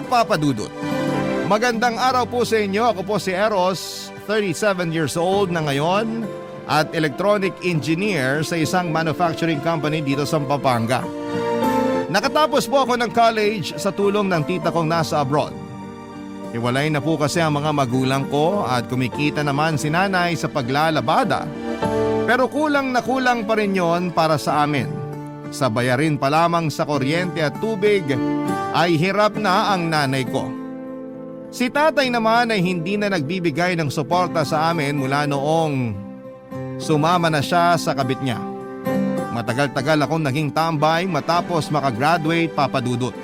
Papa Dudut. Magandang araw po sa inyo. Ako po si Eros, 37 years old na ngayon at electronic engineer sa isang manufacturing company dito sa Pampanga. Nakatapos po ako ng college sa tulong ng tita kong nasa abroad. Hiwalay na po kasi ang mga magulang ko at kumikita naman si nanay sa paglalabada. Pero kulang na kulang pa rin yon para sa amin. Sa bayarin pa lamang sa kuryente at tubig ay hirap na ang nanay ko. Si tatay naman ay hindi na nagbibigay ng suporta sa amin mula noong sumama na siya sa kabit niya. Matagal-tagal akong naging tambay matapos makagraduate, Papa Dudut.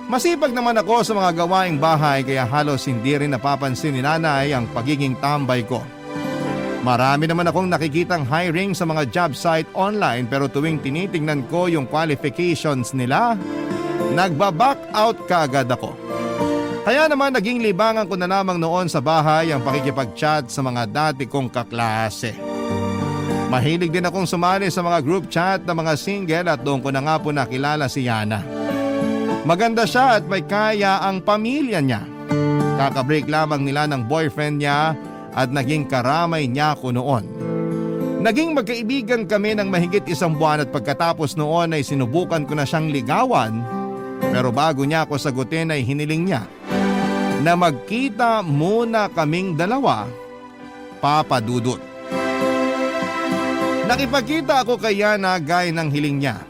Masipag naman ako sa mga gawaing bahay kaya halos hindi rin napapansin ni nanay ang pagiging tambay ko. Marami naman akong nakikitang hiring sa mga job site online pero tuwing tinitingnan ko yung qualifications nila, nagba-back out kaagad ako. Kaya naman naging libangan ko na lamang noon sa bahay ang pakikipag-chat sa mga dati kong kaklase. Mahilig din akong sumali sa mga group chat ng mga single at doon ko na nga po nakilala si Yana. Maganda siya at may kaya ang pamilya niya. Kakabreak lamang nila ng boyfriend niya at naging karamay niya ako noon. Naging magkaibigan kami ng mahigit 1 buwan at pagkatapos noon ay sinubukan ko na siyang ligawan. Pero bago niya ako sagutin ay hiniling niya na magkita muna kaming dalawa, Papa Dudut. Nakipagkita ako kay Yana gaya ng hiling niya.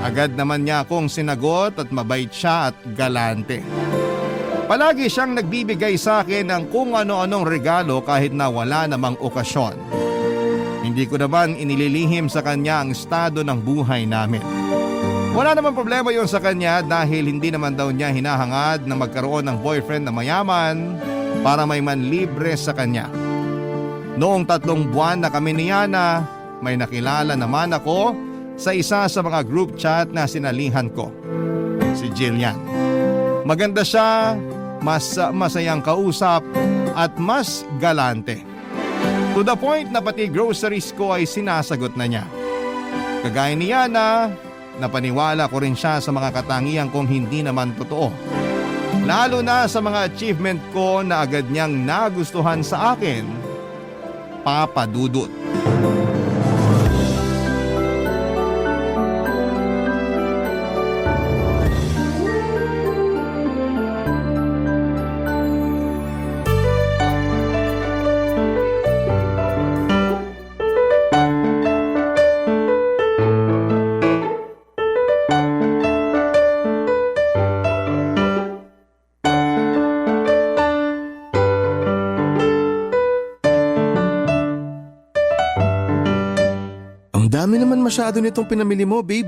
Agad naman niya akong sinagot at mabait siya at galante. Palagi siyang nagbibigay sa akin ng kung ano-anong regalo kahit na wala namang okasyon. Hindi ko naman inililihim sa kanya ang estado ng buhay namin. Wala namang problema yon sa kanya dahil hindi naman daw niya hinahangad na magkaroon ng boyfriend na mayaman para may manlibre sa kanya. Noong 3 buwan na kami ni Yana, may nakilala naman ako sa isa sa mga group chat na sinalihan ko, si Jillian. Maganda siya, mas masayang kausap at mas galante. To the point na pati groceries ko ay sinasagot na niya. Kagaya ni Yana, napaniwala ko rin siya sa mga katangian kong hindi naman totoo. Lalo na sa mga achievement ko na agad niyang nagustuhan sa akin, Papa Dudut. Dami naman masyado nitong pinamili mo, babe.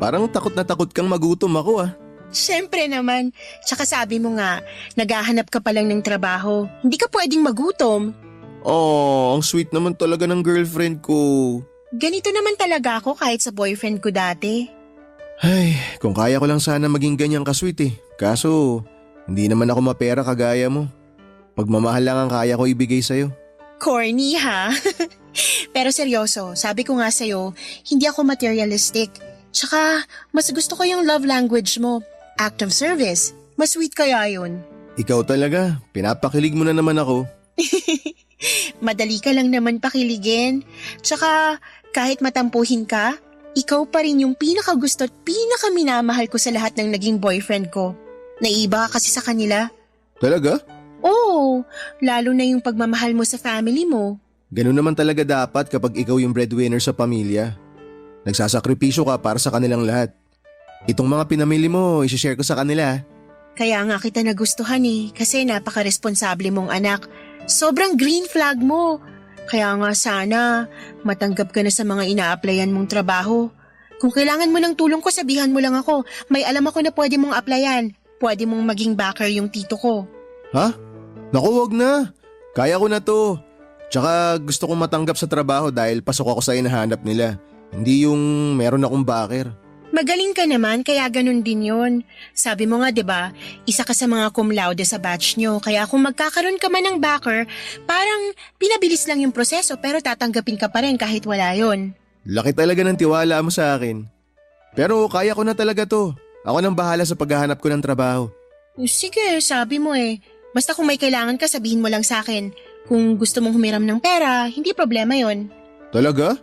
Parang takot na takot kang magutom ako ah. Siyempre naman. Tsaka sabi mo nga, naghahanap ka pa lang ng trabaho. Hindi ka pwedeng magutom. Oh, ang sweet naman talaga ng girlfriend ko. Ganito naman talaga ako kahit sa boyfriend ko dati. Ay, kung kaya ko lang sana maging ganyan ka-sweet eh. Kaso, hindi naman ako mapera kagaya mo. Pagmamahal lang ang kaya ko ibigay sa'yo. Corny ha? Pero seryoso, sabi ko nga sa'yo, hindi ako materialistic. Tsaka, mas gusto ko yung love language mo. Act of service. Mas sweet kaya yun. Ikaw talaga, pinapakilig mo na naman ako. Madali ka lang naman pakiligin. Tsaka, kahit matampuhin ka, ikaw pa rin yung pinakagusto at pinakaminamahal ko sa lahat ng naging boyfriend ko. Naiiba ka kasi sa kanila. Talaga? Oo, lalo na yung pagmamahal mo sa family mo. Ganun naman talaga dapat kapag ikaw yung breadwinner sa pamilya. Nagsasakripisyo ka para sa kanilang lahat. Itong mga pinamili mo, isishare ko sa kanila. Kaya nga kita nagustuhan kasi napaka-responsable mong anak. Sobrang green flag mo. Kaya nga sana, matanggap ka na sa mga ina-applyan mong trabaho. Kung kailangan mo ng tulong ko, sabihan mo lang ako. May alam ako na pwede mong applyan. Pwede mong maging backer yung tito ko. Ha? Naku, wag na. Kaya ko na to. Tsaka gusto kong matanggap sa trabaho dahil pasok ako sa hinahanap nila. Hindi yung meron akong backer. Magaling ka naman kaya ganun din yun. Sabi mo nga 'di ba, isa ka sa mga cum laude sa batch nyo. Kaya kung magkakaroon ka man ng backer, parang pinabilis lang yung proseso pero tatanggapin ka pa rin kahit wala yon. Laki talaga ng tiwala mo sa akin. Pero kaya ko na talaga to. Ako nang bahala sa paghahanap ko ng trabaho. Sige, sabi mo eh. Basta kung may kailangan ka, sabihin mo lang sa akin. Kung gusto mong humiram ng pera, hindi problema yon. Talaga?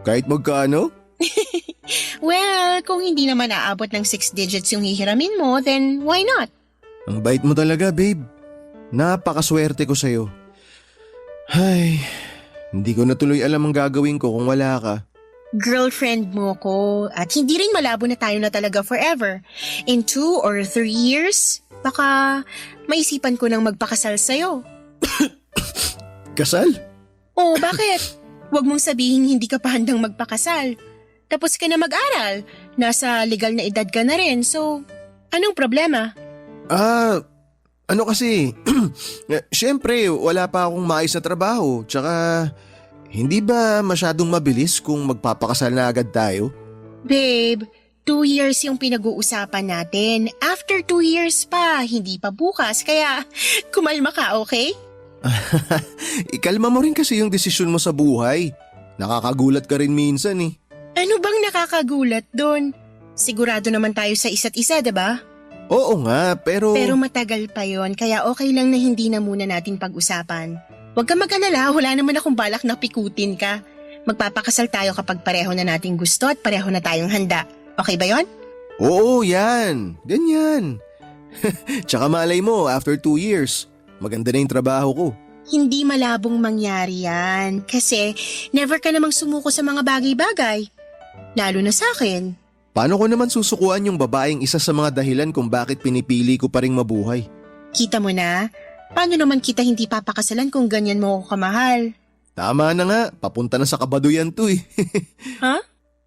Kahit magkano? Well, kung hindi naman aabot ng 6 digits yung hihiramin mo, then why not? Ang bait mo talaga, babe. Napakaswerte ko sa'yo. Ay, hindi ko na tuloy alam ang gagawin ko kung wala ka. Girlfriend mo ko at hindi rin malabo na tayo na talaga forever. In 2 or 3 years, baka maisipan ko nang magpakasal sa'yo. Kasal? Oh, bakit? Huwag mong sabihin hindi ka pa handang magpakasal. Tapos ka na mag-aral. Nasa legal na edad ka na rin, so anong problema? Ano kasi, syempre wala pa akong maayos na trabaho, tsaka hindi ba masyadong mabilis kung magpapakasal na agad tayo? Babe, 2 years yung pinag-uusapan natin. After 2 years pa, hindi pa bukas, kaya kumalma ka, okay? Ikalma mo rin kasi yung desisyon mo sa buhay. Nakakagulat ka rin minsan eh. Ano bang nakakagulat doon? Sigurado naman tayo sa isa't isa, diba? Oo nga, pero... Pero matagal pa yon, kaya okay lang na hindi na muna natin pag-usapan. Huwag ka mag-alala, wala naman akong balak na pikutin ka. Magpapakasal tayo kapag pareho na nating gusto at pareho na tayong handa. Okay ba yon? Oo, yan. Ganyan. Tsaka malay mo, after 2 years, maganda na yung trabaho ko. Hindi malabong mangyari yan kasi never ka namang sumuko sa mga bagay-bagay. Lalo na sa akin. Paano ko naman susukuan yung babaeng isa sa mga dahilan kung bakit pinipili ko pa ring mabuhay? Kita mo na? Paano naman kita hindi papakasalan kung ganyan mo ako kamahal? Tama na nga, papunta na sa kabaduyan to eh. Ha?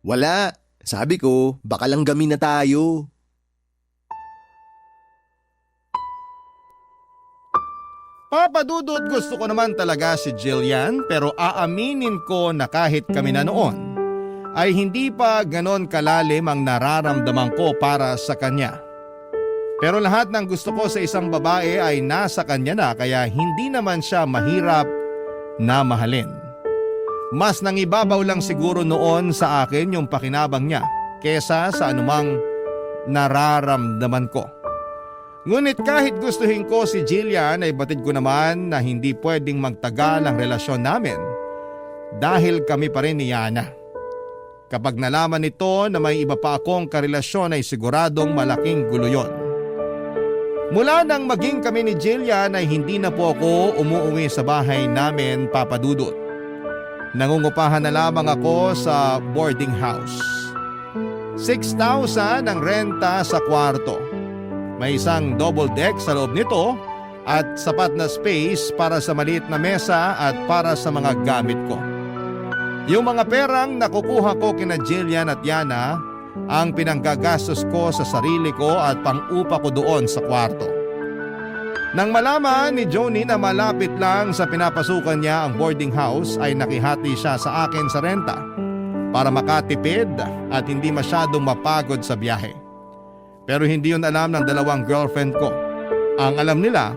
Wala. Sabi ko, baka lang gamin na tayo. Papadudot, gusto ko naman talaga si Jillian, pero aaminin ko na kahit kami na noon, ay hindi pa ganon kalalim ang nararamdaman ko para sa kanya. Pero lahat ng gusto ko sa isang babae ay nasa kanya na, kaya hindi naman siya mahirap na mahalin. Mas nangibabaw lang siguro noon sa akin yung pakinabang niya kesa sa anumang nararamdaman ko. Ngunit kahit gustuhin ko si Jillian ay batid ko naman na hindi pwedeng magtagal ang relasyon namin dahil kami pa rin ni Yana. Kapag nalaman nito na may iba pa akong karelasyon ay siguradong malaking gulo yun. Mula nang maging kami ni Jillian ay hindi na po ako umuwi sa bahay namin, Papadudot. Nangungupahan na lamang ako sa boarding house. 6,000 ang renta sa kwarto. May isang double deck sa loob nito at sapat na space para sa maliit na mesa at para sa mga gamit ko. Yung mga perang nakukuha ko kina Jillian at Yana ang pinanggagastos ko sa sarili ko at pang-upa ko doon sa kwarto. Nang malaman ni Joni na malapit lang sa pinapasukan niya ang boarding house ay nakihati siya sa akin sa renta para makatipid at hindi masyadong mapagod sa biyahe. Pero hindi yun alam ng dalawang girlfriend ko. Ang alam nila,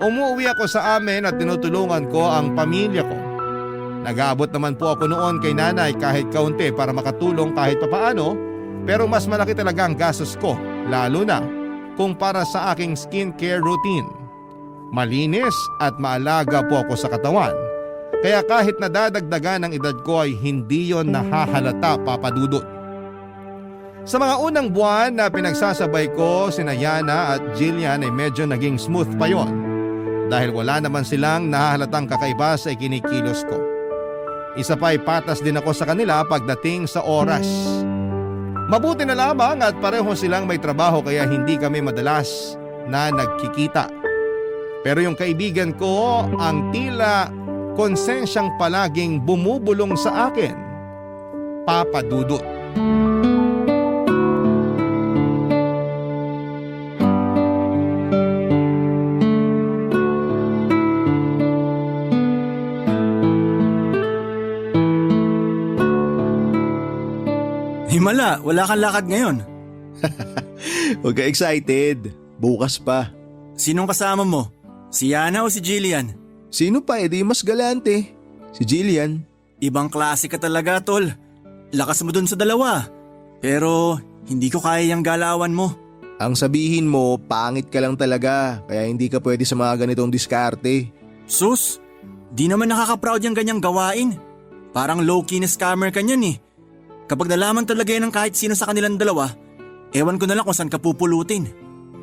umuwi ako sa amin at tinutulungan ko ang pamilya ko. Nag-aabot naman po ako noon kay nanay kahit kaunti para makatulong kahit papaano, pero mas malaki talaga ang gastos ko, lalo na kung para sa aking skincare routine. Malinis at maalaga po ako sa katawan, kaya kahit nadadagdagan ng edad ko ay hindi yon nahahalata, Papadudot. Sa mga unang buwan na pinagsasabay ko sina Yana at Jillian ay medyo naging smooth pa yon dahil wala naman silang nahahalatang kakaiba sa ikinikilos ko. Isa pa ay patas din ako sa kanila pagdating sa oras. Mabuti na lamang at pareho silang may trabaho kaya hindi kami madalas na nagkikita. Pero yung kaibigan ko ang tila konsensyang palaging bumubulong sa akin, Papadudot. Himala, wala kang lakad ngayon. Huwag ka excited. Bukas pa. Sinong kasama mo? Si Yana o si Jillian? Sino pa edi mas galante? Si Jillian. Ibang klase ka talaga, tol. Lakas mo dun sa dalawa. Pero hindi ko kaya yung galawan mo. Ang sabihin mo, pangit ka lang talaga, kaya hindi ka pwede sa mga ganitong diskarte. Sus, di naman nakaka-proud yung ganyang gawain. Parang low-key na scammer ka niyan eh. Kapag nalaman talaga yan ng kahit sino sa kanilang dalawa, ewan ko na lang kung saan ka pupulutin.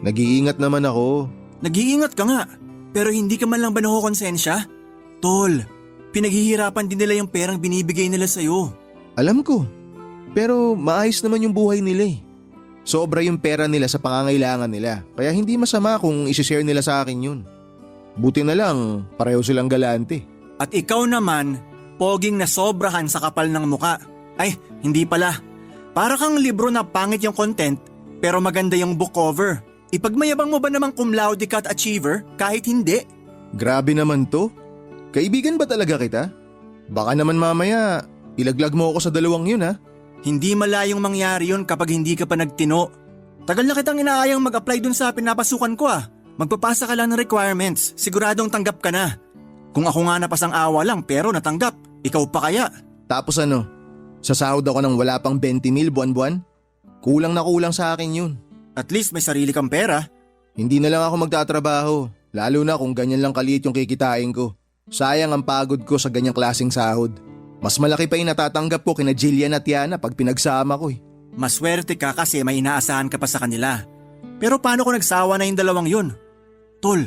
Nag-iingat naman ako. Nag-iingat ka nga, pero hindi ka man lang ba nakukonsensya? Tol, pinaghihirapan din nila yung perang binibigay nila sa'yo. Alam ko, pero maayos naman yung buhay nila eh. Sobra yung pera nila sa pangangailangan nila, kaya hindi masama kung isi-share nila sa akin yun. Buti na lang, pareho silang galante. At ikaw naman, poging na sobrahan sa kapal ng muka. Ay, hindi pala. Para kang libro na pangit yung content, pero maganda yung book cover. Ipagmayabang mo ba namang cum laude ka at achiever kahit hindi? Grabe naman to. Kaibigan ba talaga kita? Baka naman mamaya, ilaglag mo ako sa dalawang yun ha? Hindi malayong mangyari yun kapag hindi ka pa nagtino. Tagal na kitang inaayang mag-apply dun sa pinapasukan ko ah. Magpapasa ka lang ng requirements, siguradong tanggap ka na. Kung ako nga napasang awa lang pero natanggap, ikaw pa kaya? Tapos ano, sasahod ako ng wala pang 20,000 buwan-buwan? Kulang na kulang sa akin yun. At least may sarili kang pera. Hindi na lang ako magtatrabaho, lalo na kung ganyan lang kaliit yung kikitain ko. Sayang ang pagod ko sa ganyang klaseng sahod. Mas malaki pa yung natatanggap ko kina Jillian at Yana pag pinagsama ko eh. Maswerte ka kasi may inaasahan ka pa sa kanila. Pero paano kung nagsawa na yung dalawang yun? Tol,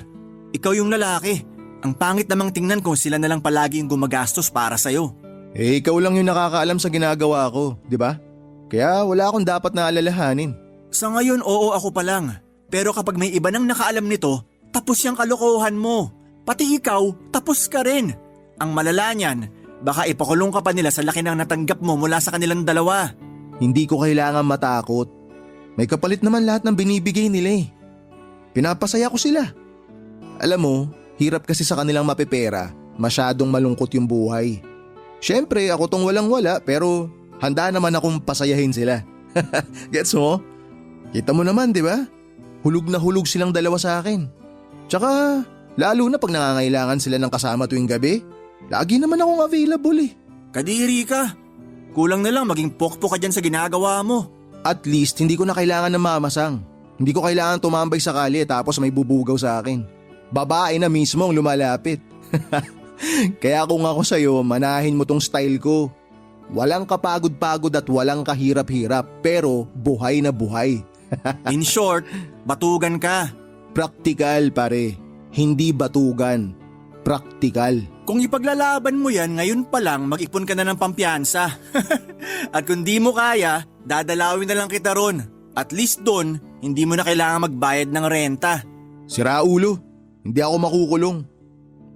ikaw yung lalaki. Ang pangit namang tingnan kung sila na lang palagi yung gumagastos para sa'yo. Eh ikaw lang yung nakakaalam sa ginagawa ko, di ba? Kaya wala akong dapat na alalahanin. Sa ngayon oo ako pa lang. Pero kapag may iba nang nakaalam nito, tapos yung kalokohan mo. Pati ikaw, tapos ka rin. Ang malala niyan, baka ipakulong ka pa nila sa laki ng natanggap mo mula sa kanilang dalawa. Hindi ko kailangan matakot. May kapalit naman lahat ng binibigay nila eh. Pinapasaya ko sila. Alam mo, hirap kasi sa kanilang mapepera, masyadong malungkot yung buhay. Siyempre ako tong walang-wala pero handa naman akong pasayahin sila. Gets mo? Kita mo naman di ba? Hulog na hulog silang dalawa sa akin. Tsaka lalo na pag nangangailangan sila ng kasama tuwing gabi, lagi naman akong available eh. Kadiri ka. Kulang na lang maging pokpok ka dyan sa ginagawa mo. At least hindi ko na kailangan ng mamasang. Hindi ko kailangan tumambay sa kalye tapos may bubugaw sa akin. Babae na mismo ang lumalapit. Kaya kung ako sa'yo, manahin mo tong style ko. Walang kapagod-pagod at walang kahirap-hirap pero buhay na buhay. In short, batugan ka. Praktikal pare, hindi batugan. Praktikal. Kung ipaglalaban mo yan, ngayon pa lang mag-ipon ka na ng pampiyansa. At kung di mo kaya, dadalawin na lang kita ron. At least doon, hindi mo na kailangan magbayad ng renta. Sira ulo, hindi ako makukulong.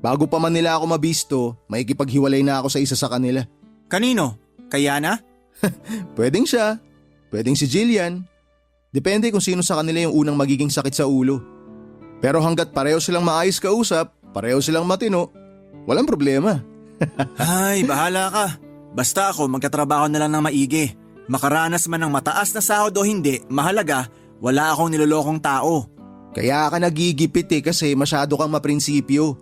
Bago pa man nila ako mabisto, makikipaghiwalay na ako sa isa sa kanila. Kanino? Kaya na? Pwedeng siya, pwedeng si Jillian. Depende kung sino sa kanila yung unang magiging sakit sa ulo. Pero hanggat pareho silang maayos kausap, pareho silang matino, walang problema. Ay, bahala ka. Basta ako magkatrabaho na lang ng maigi. Makaranas man ng mataas na sahod o hindi, mahalaga, wala akong nilolokong tao. Kaya ka nagigipit kasi masyado kang maprinsipyo.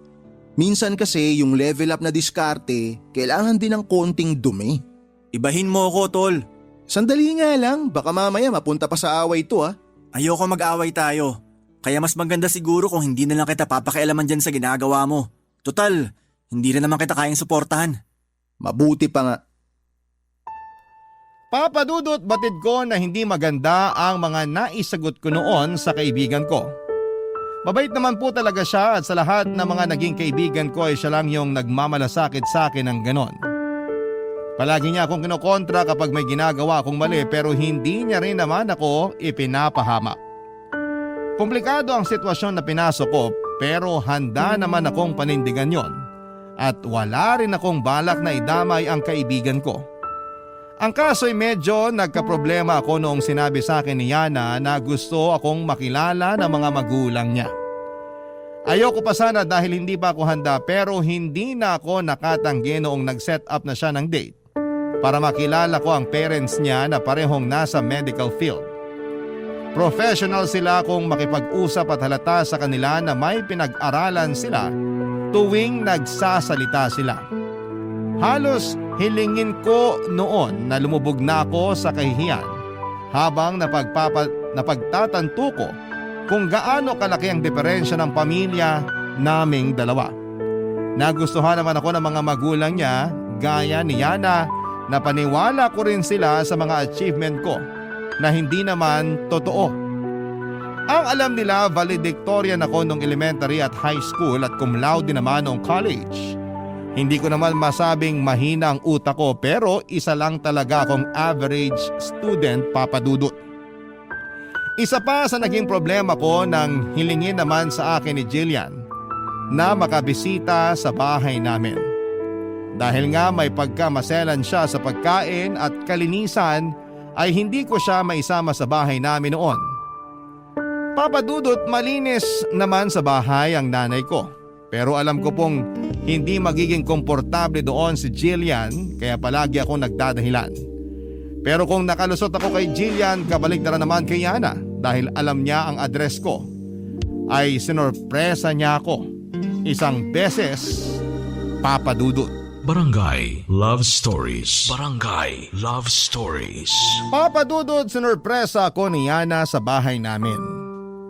Minsan kasi yung level up na diskarte, kailangan din ng konting dumi. Ibahin mo ako, tol. Sandali nga lang, baka mamaya mapunta pa sa away to ha. Ayoko mag-away tayo. Kaya mas maganda siguro kung hindi na lang kita papakialaman dyan sa ginagawa mo. Total, hindi rin naman kita kayang suportahan. Mabuti pa nga. Papadudot batid ko na hindi maganda ang mga naisagot ko noon sa kaibigan ko. Mabait naman po talaga siya at sa lahat ng mga naging kaibigan ko ay siya lang yung nagmamalasakit sa akin ng ganon. Palagi niya akong kinokontra kapag may ginagawa akong mali pero hindi niya rin naman ako ipinapahamak. Komplikado ang sitwasyon na pinasok ko pero handa naman akong panindigan yon at wala rin akong balak na idamay ang kaibigan ko. Ang kaso ay medyo nagkaproblema ako noong sinabi sa akin ni Yana na gusto akong makilala ng mga magulang niya. Ayoko pa sana dahil hindi pa ako handa pero hindi na ako nakatanggi noong nag-set up na siya ng date para makilala ko ang parents niya na parehong nasa medical field. Professional sila kung makipag-usap at halata sa kanila na may pinag-aralan sila tuwing nagsasalita sila. Halos hilingin ko noon na lumubog na ako sa kahihiyan habang na pagtatanto ko kung gaano kalaki ang diferensya ng pamilya naming dalawa. Nagustuhan naman ako ng mga magulang niya gaya ni Yana na paniwala ko rin sila sa mga achievement ko na hindi naman totoo. Ang alam nila, valedictorian ako nung elementary at high school at cum laude naman nung college. Hindi ko naman masabing mahina ang utak ko pero isa lang talaga akong average student, Papa Dudut. Isa pa sa naging problema ko nang hilingin naman sa akin ni Jillian na makabisita sa bahay namin. Dahil nga may pagkamaselan siya sa pagkain at kalinisan ay hindi ko siya maisama sa bahay namin noon. Papa Dudut, malinis naman sa bahay ang nanay ko. Pero alam ko pong hindi magiging komportable doon si Jillian kaya palagi ako nagdadahilan. Pero kung nakalusot ako kay Jillian, kabaligtaran naman kay Yana dahil alam niya ang address ko. Ay sinorpresa niya ako isang beses, Papa Dudut. Barangay Love Stories. Barangay Love Stories. Papa Dudut, sinorpresa ako ni Yana sa bahay namin.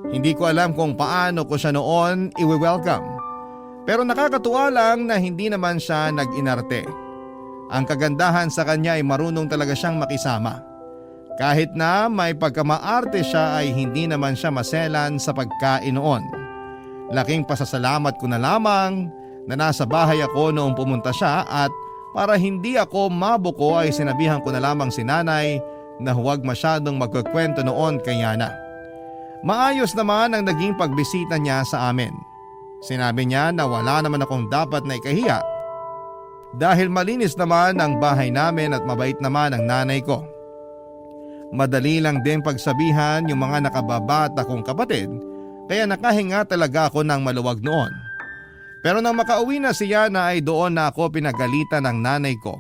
Hindi ko alam kung paano ko siya noon iwi-welcome. Pero nakakatuwa lang na hindi naman siya nag-inarte. Ang kagandahan sa kanya ay marunong talaga siyang makisama. Kahit na may pagkamaarte siya ay hindi naman siya maselan sa pagkain noon. Laking pasasalamat ko na lamang na nasa bahay ako noong pumunta siya at para hindi ako mabuko ay sinabihan ko na lamang si nanay na huwag masyadong magkukwento noon kay Yana. Maayos naman ang naging pagbisita niya sa amin. Sinabi niya na wala naman akong dapat na ikahiya dahil malinis naman ang bahay namin at mabait naman ang nanay ko. Madali lang din pagsabihan yung mga nakababata kong kapatid kaya nakahinga talaga ako ng maluwag noon. Pero nang makauwi na si Yana ay doon na ako pinagalitan ng nanay ko.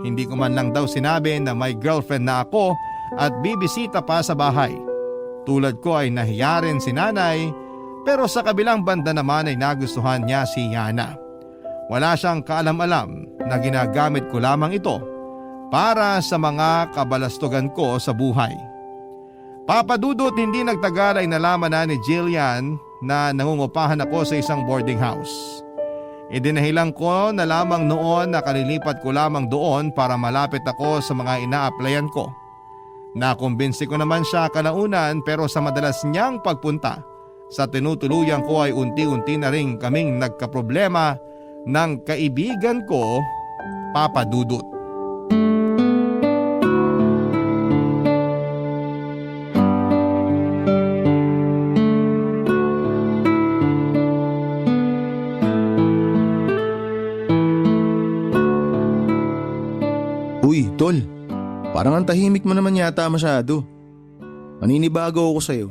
Hindi ko man lang daw sinabi na may girlfriend na ako at bibisita pa sa bahay. Tulad ko ay nahiya rin si nanay pero sa kabilang banda naman ay nagustuhan niya si Yana. Wala siyang kaalam-alam na ginagamit ko lamang ito para sa mga kabalastugan ko sa buhay. Papa Dudut, hindi nagtagal ay nalaman na ni Jillian na nangungupahan ako sa isang boarding house. Idinahilan ko na lamang noon na kalilipat ko lamang doon para malapit ako sa mga ina-applyan ko. Nakumbinsi ko naman siya kalaunan pero sa madalas niyang pagpunta sa tinutuluyan ko ay unti-unti na rin kaming nagkaproblema ng kaibigan ko, Papa Dudut. Uy, tol. Parang ang tahimik mo naman yata masyado. Maninibago ako sa'yo.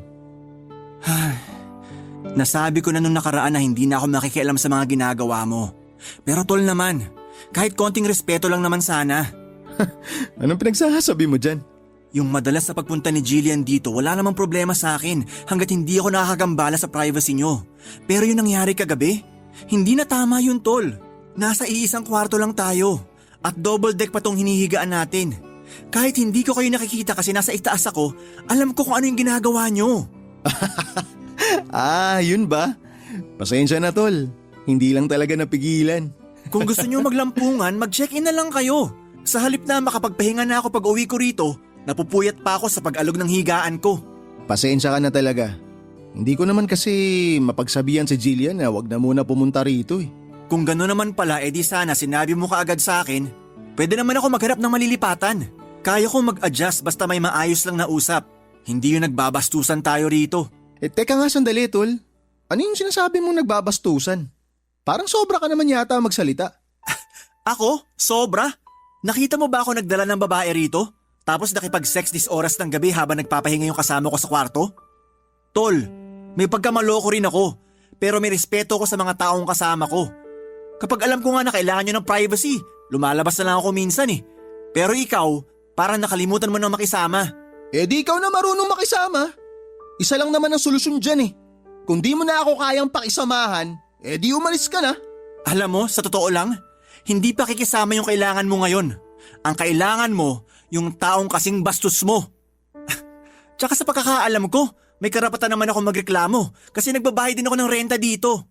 Nasabi ko na nung nakaraan na hindi na ako makikialam sa mga ginagawa mo. Pero tol naman, kahit konting respeto lang naman sana. Anong pinagsasabi mo dyan? Yung madalas sa pagpunta ni Jillian dito, wala namang problema sa akin hanggat hindi ako nakakagambala sa privacy nyo. Pero yung nangyari kagabi, hindi na tama yun tol. Nasa iisang kwarto lang tayo at double deck pa tong hinihigaan natin. Kahit hindi ko kayo nakikita kasi nasa itaas ako, alam ko kung ano yung ginagawa nyo. Yun ba? Pasensya na tol. Hindi lang talaga napigilan. Kung gusto nyo maglampungan, mag-check-in na lang kayo. Sa halip na makapagpahinga na ako pag uwi ko rito, napupuyat pa ako sa pag-alog ng higaan ko. Pasensya ka na talaga. Hindi ko naman kasi mapagsabihan si Jillian na wag na muna pumunta rito eh. Kung gano'n naman pala, edi sana sinabi mo kaagad sa akin, pwede naman ako maghanap ng malilipatan. Kaya ko mag-adjust basta may maayos lang na usap. Hindi yung nagbabastusan tayo rito. Teka nga sandali tol. Ano yung sinasabi mong nagbabastusan? Parang sobra ka naman yata magsalita. Ako? Sobra? Nakita mo ba ako nagdala ng babae rito? Tapos nakipag-sex this oras ng gabi habang nagpapahinga yung kasama ko sa kwarto? Tol, may pagkamaloko rin ako. Pero may respeto ko sa mga taong kasama ko. Kapag alam ko nga na kailangan nyo ng privacy, lumalabas na lang ako minsan eh. Pero ikaw, parang nakalimutan mo nang makisama. Di ikaw na marunong makisama. Isa lang naman ang solusyon dyan eh. Kung di mo na ako kayang pakisamahan, di umalis ka na. Alam mo, sa totoo lang, hindi pa kikisama yung kailangan mo ngayon. Ang kailangan mo, yung taong kasing bastos mo. Tsaka sa pagkakaalam ko, may karapatan naman ako magreklamo kasi nagbabayad din ako ng renta dito.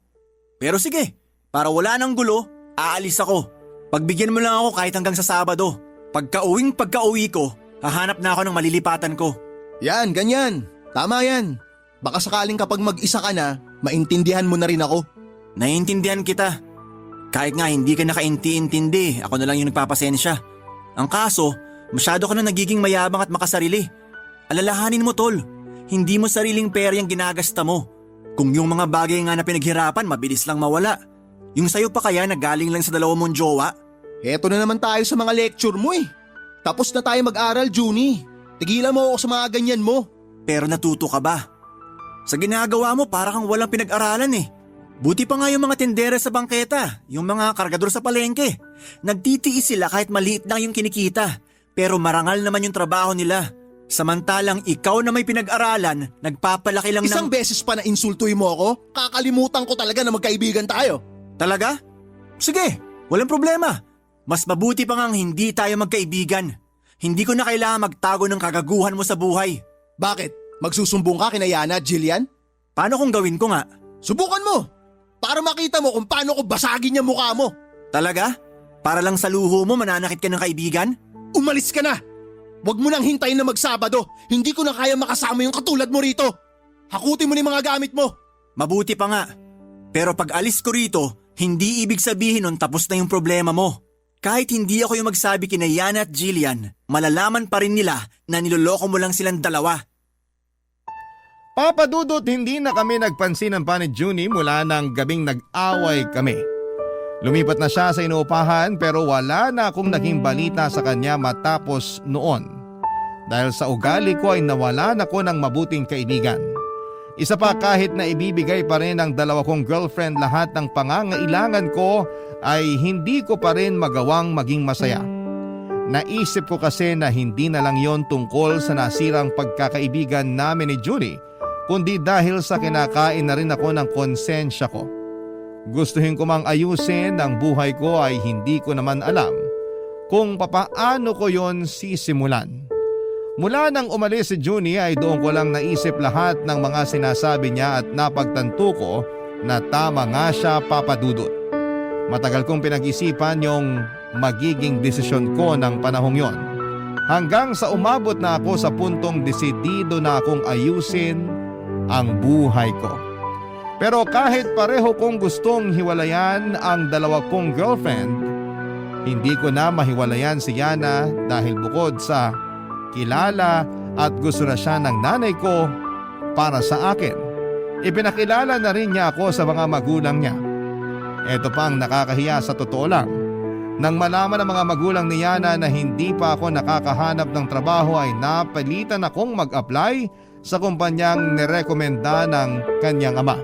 Pero sige, para wala nang gulo, aalis ako. Pagbigyan mo lang ako kahit hanggang sa Sabado. Pagka-uwi ko, hahanap na ako ng malilipatan ko. Yan, ganyan. Tama yan. Baka sakaling kapag mag-isa ka na, maintindihan mo na rin ako. Naiintindihan kita. Kahit nga hindi ka nakainti-intindi, ako na lang yung nagpapasensya. Ang kaso, masyado ka na nagiging mayabang at makasarili. Alalahanin mo tol, hindi mo sariling pera yung ginagasta mo. Kung yung mga bagay nga na pinaghirapan, mabilis lang mawala. Yung sayo pa kaya na galing lang sa dalawa mong jowa? Heto na naman tayo sa mga lecture mo eh. Tapos na tayo mag-aral, Junie. Tigilan mo ako sa mga ganyan mo. Pero natuto ka ba? Sa ginagawa mo para kang walang pinag-aralan eh. Buti pa nga yung mga tindera sa bangketa, yung mga kargador sa palengke. Nagtitiis sila kahit maliit lang yung kinikita. Pero marangal naman yung trabaho nila. Samantalang ikaw na may pinag-aralan, nagpapalaki lang Isang beses pa na insultuin mo ako, kakalimutan ko talaga na magkaibigan tayo. Talaga? Sige, walang problema. Mas mabuti pa ngang hindi tayo magkaibigan. Hindi ko na kailangan magtago ng kagaguhan mo sa buhay. Bakit? Magsusumbong ka kina Yana at Jillian? Paano kung gawin ko nga? Subukan mo! Para makita mo kung paano ko basagin yung mukha mo. Talaga? Para lang sa luho mo mananakit ka ng kaibigan? Umalis ka na! Huwag mo nang hintayin na magsabado. Hindi ko na kaya makasama yung katulad mo rito. Hakutin mo ni mga gamit mo. Mabuti pa nga. Pero pag alis ko rito, hindi ibig sabihin nun tapos na yung problema mo. Kahit hindi ako yung magsabi kina Yana at Jillian, malalaman pa rin nila na niloloko mo lang silang dalawa. Papa Dudut, hindi na kami nagpansinan pa ni Junie mula nang gabing nag-away kami. Lumipat na siya sa inuupahan pero wala na akong naging balita sa kanya matapos noon. Dahil sa ugali ko ay nawalan ako ng mabuting kaibigan. Isa pa, kahit na ibibigay pa rin ng dalawa kong girlfriend lahat ng pangangailangan ko ay hindi ko pa rin magawang maging masaya. Naisip ko kasi na hindi na lang yon tungkol sa nasirang pagkakaibigan namin ni Junie, kundi dahil sa kinakain na rin ako ng konsensya ko. Gustuhin ko mang ayusin ang buhay ko ay hindi ko naman alam kung papaano ko yon sisimulan. Mula nang umalis si Junie ay doon ko lang naisip lahat ng mga sinasabi niya at napagtanto ko na tama nga siya, Papa Dudut. Matagal kong pinag-isipan yung magiging desisyon ko ng panahong yon. Hanggang sa umabot na ako sa puntong desidido na akong ayusin ang buhay ko. Pero kahit pareho kong gustong hiwalayan ang dalawa kong girlfriend, hindi ko na mahiwalayan si Yana dahil bukod sa kilala at gusto na siya ng nanay ko para sa akin, ipinakilala na rin niya ako sa mga magulang niya. Ito pa ang nakakahiya sa totoo lang. Nang malaman ng mga magulang ni Yana na hindi pa ako nakakahanap ng trabaho ay napilitan akong mag-apply sa kumpanyang nirekomenda ng kanyang ama.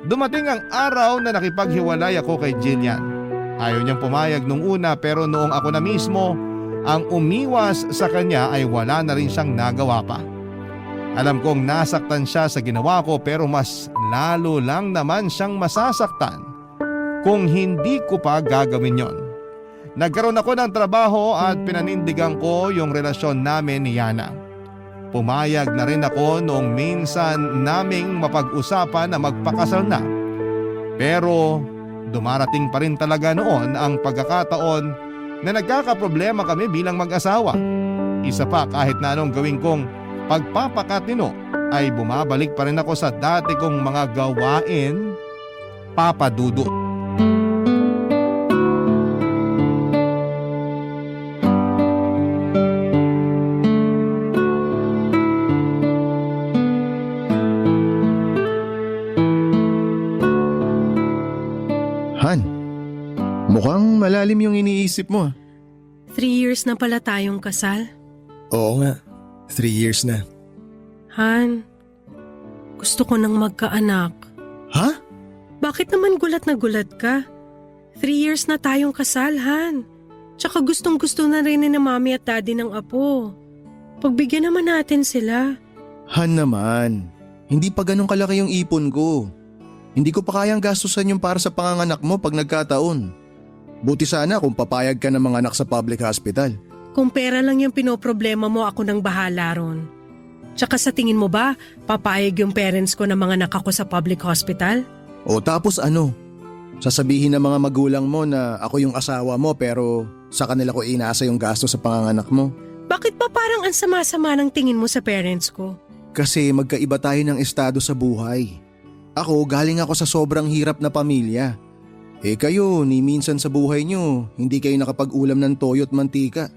Dumating ang araw na nakipaghiwalay ako kay Jillian. Ayaw niyang pumayag nung una pero noong ako na mismo ang umiwas sa kanya ay wala na rin siyang nagawa pa. Alam kong nasaktan siya sa ginawa ko pero mas lalo lang naman siyang masasaktan kung hindi ko pa gagawin yon. Nagkaroon ako ng trabaho at pinanindigan ko yung relasyon namin ni Yana. Pumayag na rin ako noong minsan naming mapag-usapan na magpakasal na. Pero dumarating pa rin talaga noon ang pagkakataon na nagkakaproblema kami bilang mag-asawa. Isa pa, kahit na anong gawin kong pagpapakatino ay bumabalik pa rin ako sa dati kong mga gawain, Papa Dudut. Han, mukhang malalim yung iniisip mo. 3 years na pala tayong kasal. Oo nga, 3 years na. Han, gusto ko nang magkaanak. Ha? Bakit naman gulat na gulat ka? 3 years na tayong kasal, Han. Tsaka gustong gusto na rin ni mami at daddy ng apo. Pagbigyan naman natin sila. Han naman, hindi pa ganun kalaki yung ipon ko. Hindi ko pa kayang gastusan yung para sa panganganak mo pag nagkataon. Buti sana kung papayag ka ng mga anak sa public hospital. Kung pera lang yung pinoproblema mo, ako nang bahala ron. Tsaka sa tingin mo ba, papayag yung parents ko na mga anak ako sa public hospital? O tapos ano? Sasabihin ng mga magulang mo na ako yung asawa mo pero sa kanila ko inaasa yung gasto sa panganganak mo. Bakit ba parang ang sama-sama ng tingin mo sa parents ko? Kasi magkaiba tayo ng estado sa buhay. Ako galing ako sa sobrang hirap na pamilya. Kayo, ni minsan sa buhay nyo, hindi kayo nakapag-ulam ng toyo at mantika.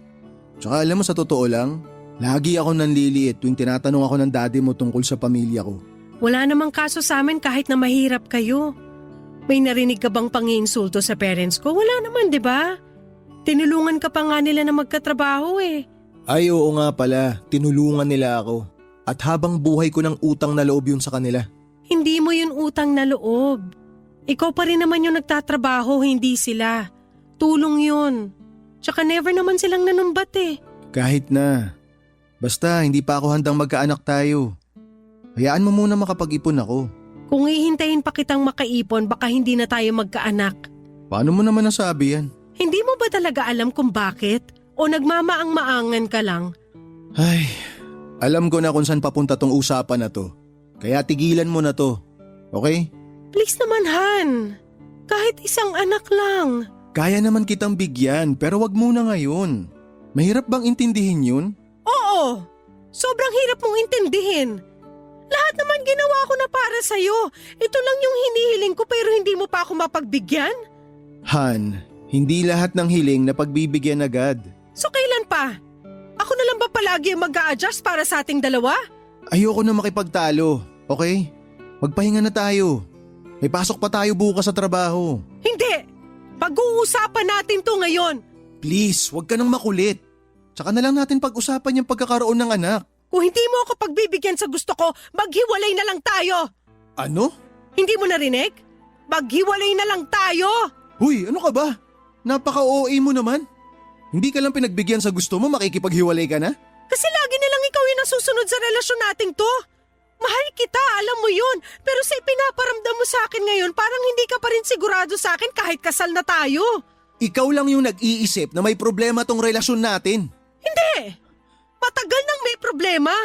Tsaka alam mo sa totoo lang, lagi ako nanliliit tuwing tinatanong ako ng daddy mo tungkol sa pamilya ko. Wala namang kaso sa amin kahit na mahirap kayo. May narinig ka bang pangiinsulto sa parents ko? Wala naman, di ba? Tinulungan ka pa nga nila na magkatrabaho eh. Ay oo nga pala, tinulungan nila ako. At habang buhay ko ng utang na loob yun sa kanila. Hindi mo yun utang na loob. Ikaw pa rin naman yung nagtatrabaho, hindi sila. Tulong yun. Tsaka never naman silang nanumbat eh. Kahit na. Basta hindi pa ako handang magkaanak tayo. Hayaan mo muna makapag-ipon ako. Kung ihintayin pa kitang makaipon, baka hindi na tayo magkaanak. Paano mo naman nasabi yan? Hindi mo ba talaga alam kung bakit? O nagmamaang-maangan ka lang? Ay, alam ko na kung saan papunta tong usapan na to. Kaya tigilan mo na to. Okay? Please naman, Han. Kahit isang anak lang. Kaya naman kitang bigyan pero wag muna ngayon. Mahirap bang intindihin yun? Oo. Sobrang hirap mong intindihin. Lahat naman ginawa ko na para sa'yo. Ito lang yung hinihiling ko pero hindi mo pa ako mapagbigyan? Han, hindi lahat ng hiling na pagbibigyan agad. So kailan pa? Ako na lang ba palagi ang mag-a-adjust para sa ating dalawa? Ayoko na makipagtalo, okay? Magpahinga na tayo. May pasok pa tayo bukas sa trabaho. Hindi! Pag-uusapan natin to ngayon. Please, wag ka nang makulit. Tsaka na lang natin pag-usapan yung pagkakaroon ng anak. Kung hindi mo ako pagbibigyan sa gusto ko, maghiwalay na lang tayo. Ano? Hindi mo narinig? Maghiwalay na lang tayo. Huy, ano ka ba? Napaka-OA mo naman. Hindi ka lang pinagbigyan sa gusto mo, makikipaghiwalay ka na? Kasi lagi na lang ikaw yung nasusunod sa relasyon nating to. Mahal kita, alam mo yun. Pero sa ipinaparamdam mo sa akin ngayon, parang hindi ka pa rin sigurado sa akin kahit kasal na tayo. Ikaw lang yung nag-iisip na may problema tong relasyon natin. Hindi! Matagal nang may problema.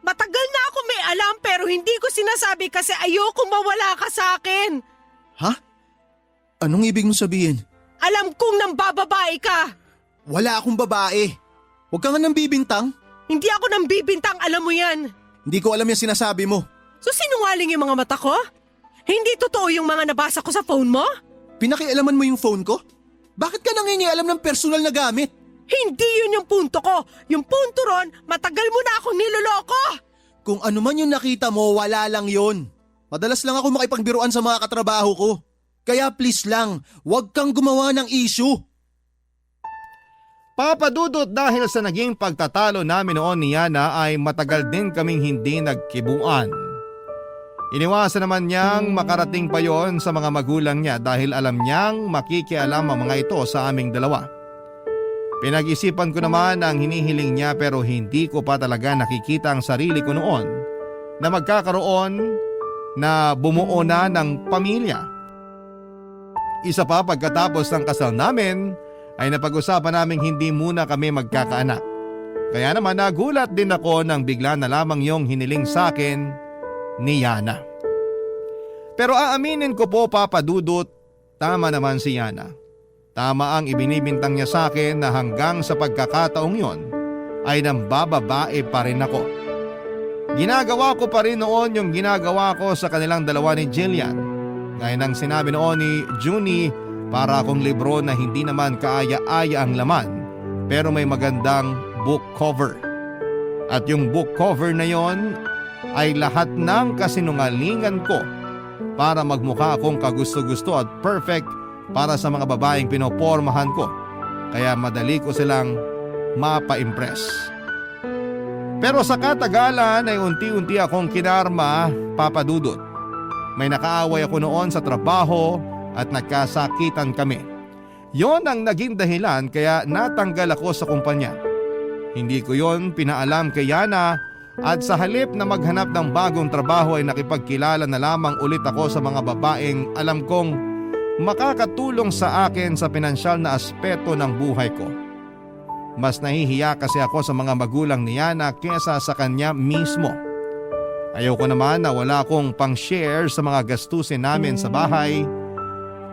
Matagal na ako may alam pero hindi ko sinasabi kasi ayoko mawala ka sa akin. Ha? Anong ibig mo sabihin? Alam kong nambababae ka. Wala akong babae. Huwag ka nga nang bibintang. Hindi ako nang bibintang, alam mo yan. Hindi ko alam yung sinasabi mo. So sinungaling yung mga mata ko? Hindi totoo yung mga nabasa ko sa phone mo? Pinakialaman mo yung phone ko? Bakit ka nangingialam ng personal na gamit? Hindi yun yung punto ko. Yung punto ron, matagal mo na akong niloloko. Kung ano man yung nakita mo, wala lang yon. Madalas lang ako makipagbiruan sa mga katrabaho ko. Kaya please lang, huwag kang gumawa ng issue. Papadudot, dahil sa naging pagtatalo namin noon ni Yana ay matagal din kaming hindi nagkibuan. Iniwasan naman niyang makarating pa yon sa mga magulang niya dahil alam niyang makikialam ang mga ito sa aming dalawa. Pinag-isipan ko naman ang hinihiling niya pero hindi ko pa talaga nakikita ang sarili ko noon na magkakaroon na bumuo na ng pamilya. Isa pa, pagkatapos ng kasal namin ay napag-usapan naming hindi muna kami magkakaanak. Kaya naman nagulat din ako nang bigla na lamang yung hiniling sa akin ni Yana. Pero aaminin ko po, Papa Dudut, tama naman si Yana. Tama ang ibinibintang niya sa akin na hanggang sa pagkakataong yon ay nambababae pa rin ako. Ginagawa ko pa rin noon yung ginagawa ko sa kanilang dalawa ni Jillian. Gaya ng sinabi noon ni Junie, para akong libro na hindi naman kaaya-aya ang laman pero may magandang book cover. At yung book cover na yon ay lahat ng kasinungalingan ko para magmukha akong kagusto-gusto at perfect para sa mga babaeng pinopormahan ko. Kaya madali ko silang mapa-impress. Pero sa katagalan ay unti-unti akong kinarma, Papa Dudut. May nakaaway ako noon sa trabaho at nagkasakitan kami. Yon ang naging dahilan kaya natanggal ako sa kumpanya. Hindi ko yon pinaalam kay Yana at sa halip na maghanap ng bagong trabaho ay nakipagkilala na lamang ulit ako sa mga babaeng alam kong makakatulong sa akin sa pinansyal na aspeto ng buhay ko. Mas nahihiya kasi ako sa mga magulang ni Yana kesa sa kanya mismo. Ayoko naman na wala akong pang-share sa mga gastusin namin sa bahay.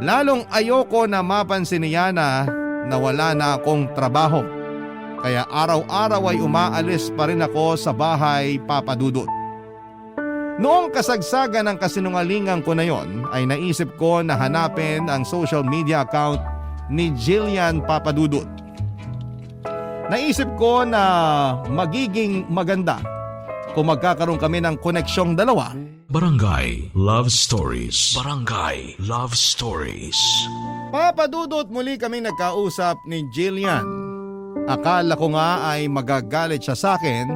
Lalong ayoko na mapansin ni Yana na wala na akong trabaho. Kaya araw-araw ay umaalis pa rin ako sa bahay, Papa Dudut. Noong kasagsagan ng kasinungalingan ko na yon ay naisip ko na hanapin ang social media account ni Jillian, Papa Dudut. Naisip ko na magiging maganda kung magkakaroon kami ng koneksyong dalawa. Barangay Love Stories. Barangay Love Stories. Papa Dudut, muli kaming nagkausap ni Jillian. Akala ko nga ay magagalit siya sa akin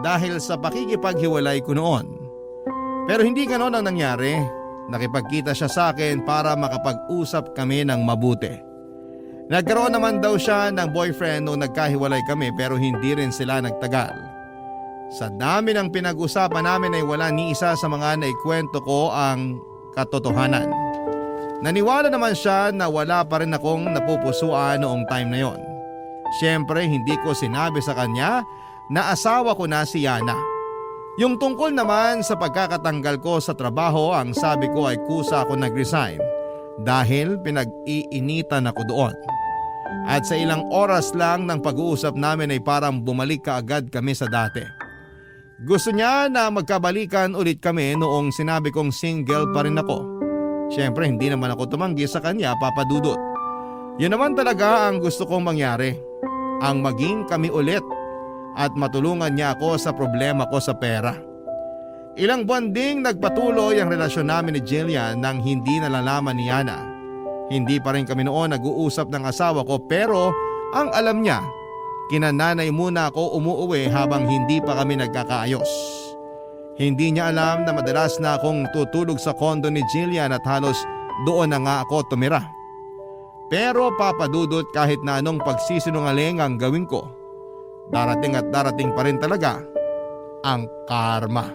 dahil sa pakikipaghiwalay ko noon. Pero hindi ganon ang nangyari. Nakipagkita siya sa akin para makapag-usap kami ng mabuti. Nagkaroon naman daw siya ng boyfriend nung nagkahiwalay kami pero hindi rin sila nagtagal. Sa dami ng pinag-usapan namin ay wala ni isa sa mga naikwento ko ang katotohanan. Naniwala naman siya na wala pa rin akong napupusuan noong time na yon. Siyempre hindi ko sinabi sa kanya na asawa ko na si Yana. Yung tungkol naman sa pagkakatanggal ko sa trabaho, ang sabi ko ay kusa ako nag-resign dahil pinag-iinitan ako doon. At sa ilang oras lang ng pag-uusap namin ay parang bumalik kaagad kami sa dati. Gusto niya na magkabalikan ulit kami noong sinabi kong single pa rin ako. Siyempre hindi naman ako tumanggi sa kanya, Papa Dudut. Yun naman talaga ang gusto kong mangyari. Ang maging kami ulit at matulungan niya ako sa problema ko sa pera. Ilang buwan ding nagpatuloy ang relasyon namin ni Jillian nang hindi nalalaman ni Yana. Hindi pa rin kami noon nag-uusap ng asawa ko pero ang alam niya, kinananay muna ako umuuwi habang hindi pa kami nagkakaayos. Hindi niya alam na madalas na akong tutulog sa kondo ni Jillian at halos doon na nga ako tumira. Pero Papa Dudut, kahit na anong pagsisinungaling ang gawin ko, darating at darating pa rin talaga ang karma.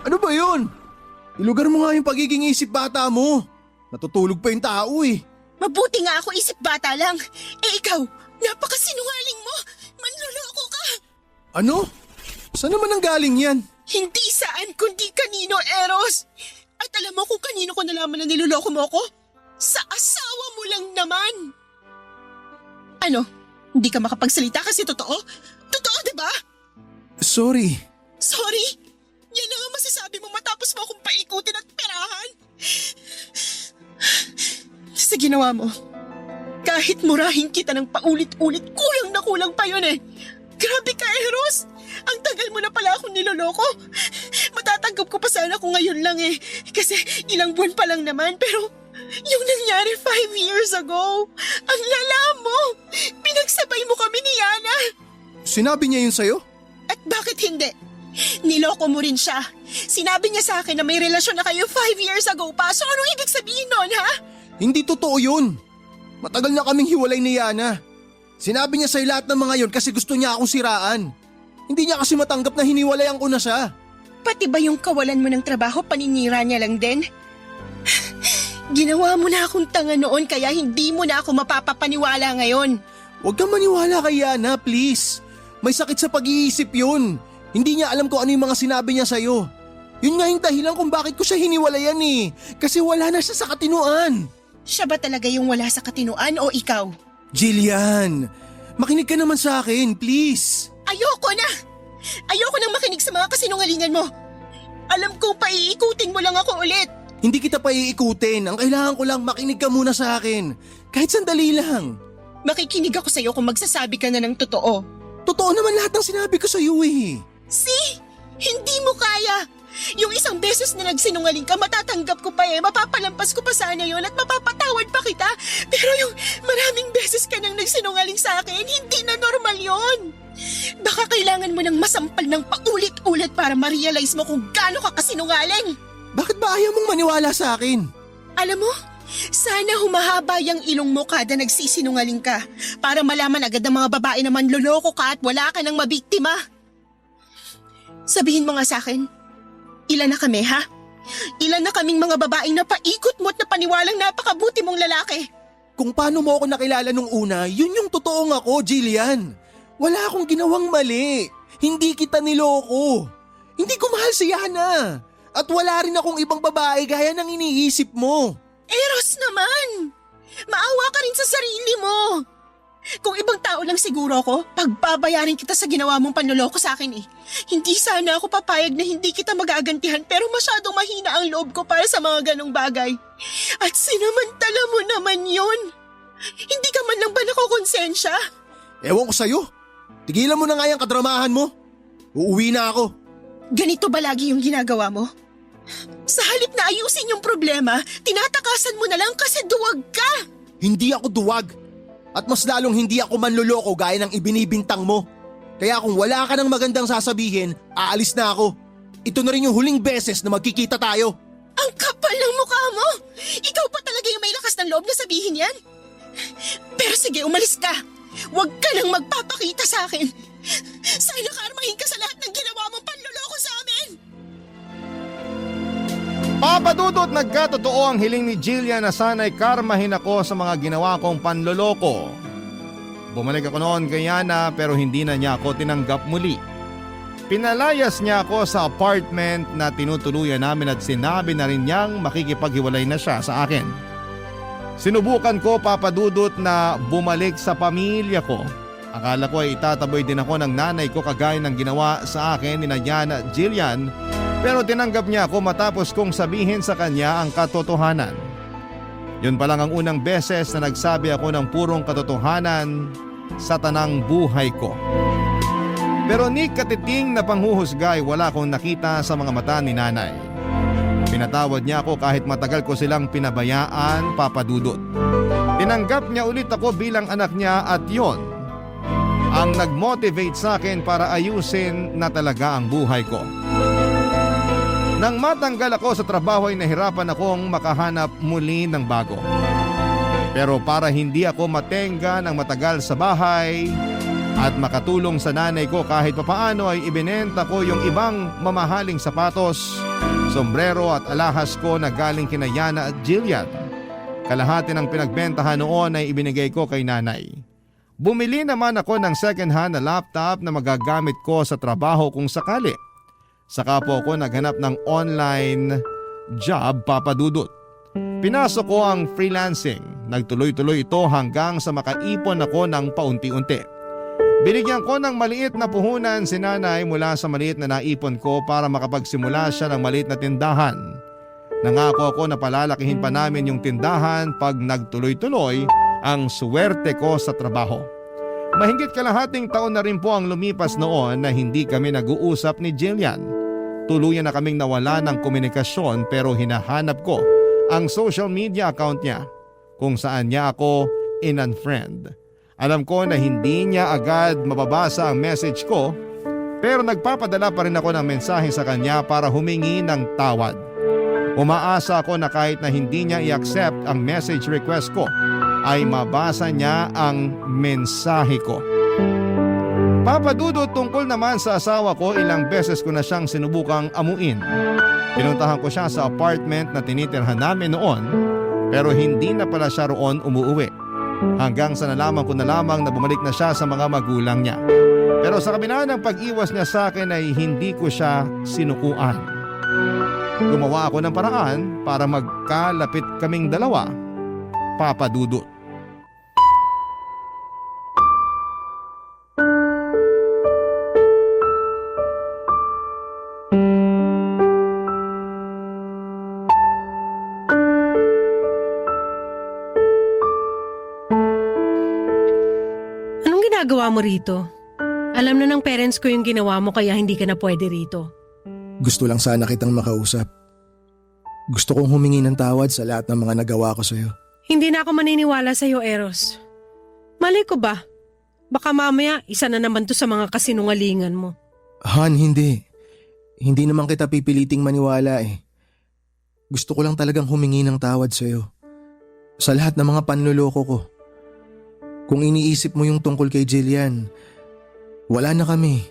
Ano ba yun? Ilugar mo nga yung pagiging isip bata mo. Natutulog pa yung tao eh. Mabuti nga ako isip bata lang. Eh ikaw, napakasinungaling mo. Manloloko ka. Ano? Saan naman ang galing yan? Hindi saan kundi kanino, Eros. At alam mo kung kanino ko nalaman na niloloko mo ako? Sa asawa mo lang naman. Ano? Hindi ka makapagsalita kasi totoo? Totoo, diba? Sorry. Sorry? Yan lang ang masasabi mo matapos mo akong paikutin at perahan? Sa ginawa mo, kahit murahin kita ng paulit-ulit, kulang na kulang pa yun eh. Grabe ka, Eros! Ang tagal mo na pala akong niloloko. Matatanggap ko pa sana kung ngayon lang eh. Kasi ilang buwan pa lang naman, pero yung nangyari 5 years ago, ang lala mo! Pinagsabay mo kami ni Yana! Sinabi niya yun sa'yo? At bakit hindi? Niloko mo rin siya. Sinabi niya sa akin na may relasyon na kayo 5 years ago pa. So anong ibig sabihin nun, ha? Hindi totoo yun. Matagal na kaming hiwalay ni Yana. Sinabi niya sa'yo lahat ng mga yon kasi gusto niya akong siraan. Hindi niya kasi matanggap na hiniwalayan ko na siya. Pati ba yung kawalan mo ng trabaho, paninira niya lang din? Ginawa mo na akong tanga noon kaya hindi mo na ako mapapapaniwala ngayon. Huwag kang maniwala kay Yana, please. May sakit sa pag-iisip yun. Hindi niya alam kung ano yung mga sinabi niya sa'yo. Yun nga yung dahilan kung bakit ko siya hiniwalayan eh. Kasi wala na siya sa katinuan. Siya ba talaga yung wala sa katinuan o ikaw? Jillian, makinig ka naman sa akin, please. Ayoko na! Ayoko nang makinig sa mga kasinungalingan mo. Alam kong paiikutin mo lang ako ulit. Hindi kita pa iikutin. Ang kailangan ko lang makinig ka muna sa akin. Kahit sandali lang. Makikinig ako sa'yo kung magsasabi ka na ng totoo. Totoo naman lahat ng sinabi ko sa'yo eh. See? Hindi mo kaya. Yung isang beses na nagsinungaling ka, matatanggap ko pa eh. Mapapalampas ko pa sana yun at mapapatawad pa kita. Pero yung maraming beses ka nang nagsinungaling sa akin, hindi na normal yun. Baka kailangan mo ng masampal ng paulit-ulit para ma-realize mo kung gaano ka kasinungaling. Bakit ba ayaw mong maniwala sa akin? Alam mo, Sana humahaba yung ilong mo kada nagsisinungaling ka para malaman agad ng mga babae na manloloko ka at wala ka ng mabiktima. Sabihin mo nga sa akin, ilan na kami ha? Ilan na kaming mga babaeng napaikot mo at napaniwalang napakabuti mong lalaki? Kung paano mo ako nakilala nung una, yun yung totoong ako, Jillian. Wala akong ginawang mali. Hindi kita niloko. Hindi ko mahal si Yana. At wala rin akong ibang babae gaya ng iniisip mo. Eros naman! Maawa ka rin sa sarili mo. Kung ibang tao lang siguro ako, pagbabayarin kita sa ginawa mong panloloko sa akin eh. Hindi sana ako papayag na hindi kita magagantihan pero masyadong mahina ang loob ko para sa mga ganong bagay. At sinamantala mo naman yun. Hindi ka man lang ba nakukonsensya? Ewan ko sa'yo. Tigilan mo na nga yung kadramahan mo. Uuwi na ako. Ganito ba lagi yung ginagawa mo? Sa halip na ayusin yung problema, tinatakasan mo na lang kasi duwag ka. Hindi ako duwag. At mas lalong hindi ako manloloko gaya ng ibinibintang mo. Kaya kung wala ka ng magandang sasabihin, aalis na ako. Ito na rin yung huling beses na magkikita tayo. Ang kapal ng mukha mo! Ikaw pa talaga yung may lakas ng loob na sabihin yan? Pero sige, umalis ka. Huwag ka nang magpapakita sa akin. Sana karmahin ka sa lahat ng ginawa mong panloloko sa amin! Papadudot, nagkatotoo ang hiling ni Jillian na sana'y karmahin ako sa mga ginawa kong panloloko. Bumalik ako noon kay Yana pero hindi na niya ako tinanggap muli. Pinalayas niya ako sa apartment na tinutuluyan namin at sinabi na rin niyang makikipaghiwalay na siya sa akin. Sinubukan ko, Papadudot, na bumalik sa pamilya ko. Akala ko ay itataboy din ako ng nanay ko kagaya ng ginawa sa akin ni Yana at Jillian. Pero tinanggap niya ako matapos kong sabihin sa kanya ang katotohanan. Yun pa lang ang unang beses na nagsabi ako ng purong katotohanan sa tanang buhay ko. Pero ni katiting na panghuhusgay wala akong nakita sa mga mata ni nanay. Pinatawad niya ako kahit matagal ko silang pinabayaan, Papadudot. Tinanggap niya ulit ako bilang anak niya at yon ang nag-motivate sa akin para ayusin na talaga ang buhay ko. Nang matanggal ako sa trabaho ay nahirapan akong makahanap muli ng bago. Pero para hindi ako matenga ng matagal sa bahay at makatulong sa nanay ko kahit papaano ay ibinenta ko yung ibang mamahaling sapatos, sombrero at alahas ko na galing kina Yana at Jillian. Kalahati ng pinagbentahan noon ay ibinigay ko kay nanay. Bumili naman ako ng second-hand na laptop na magagamit ko sa trabaho kung sakali. Saka po ako naghanap ng online job, Papadudot. Pinasok ko ang freelancing. Nagtuloy-tuloy ito hanggang sa makaipon ako ng paunti-unti. Binigyan ko ng maliit na puhunan si nanay mula sa maliit na naipon ko para makapagsimula siya ng maliit na tindahan. Nangako ako na palalakihin pa namin yung tindahan pag nagtuloy-tuloy ang swerte ko sa trabaho. Mahigit kalahating taon na rin po ang lumipas noon na hindi kami nag-uusap ni Jillian. Tuluyan na kaming nawala ng komunikasyon pero hinahanap ko ang social media account niya kung saan niya ako in-unfriend. Alam ko na hindi niya agad mababasa ang message ko pero nagpapadala pa rin ako ng mensahe sa kanya para humingi ng tawad. Umaasa ako na kahit na hindi niya i-accept ang message request ko ay mabasa niya ang mensahe ko. Papadudot, tungkol naman sa asawa ko, ilang beses ko na siyang sinubukang amuin. Pinuntahan ko siya sa apartment na tinitirhan namin noon pero hindi na pala siya roon umuuwi. Hanggang sa nalaman ko na lamang na bumalik na siya sa mga magulang niya. Pero sa kabila ng pag-iwas niya sa akin ay hindi ko siya sinukuan. Gumawa ako ng paraan para magkalapit kaming dalawa, Papadudot. Ginagawa mo rito? Alam na ng parents ko yung ginawa mo kaya hindi ka na pwede rito. Gusto lang sana kitang makausap. Gusto kong humingi ng tawad sa lahat ng mga nagawa ko sa'yo. Hindi na ako maniniwala sa'yo, Eros. Malay ko ba? Baka mamaya isa na naman to sa mga kasinungalingan mo. Han, hindi. Hindi naman kita pipiliting maniwala eh. Gusto ko lang talagang humingi ng tawad sa'yo. sa lahat ng mga panloloko ko. Kung iniisip mo yung tungkol kay Jillian, wala na kami.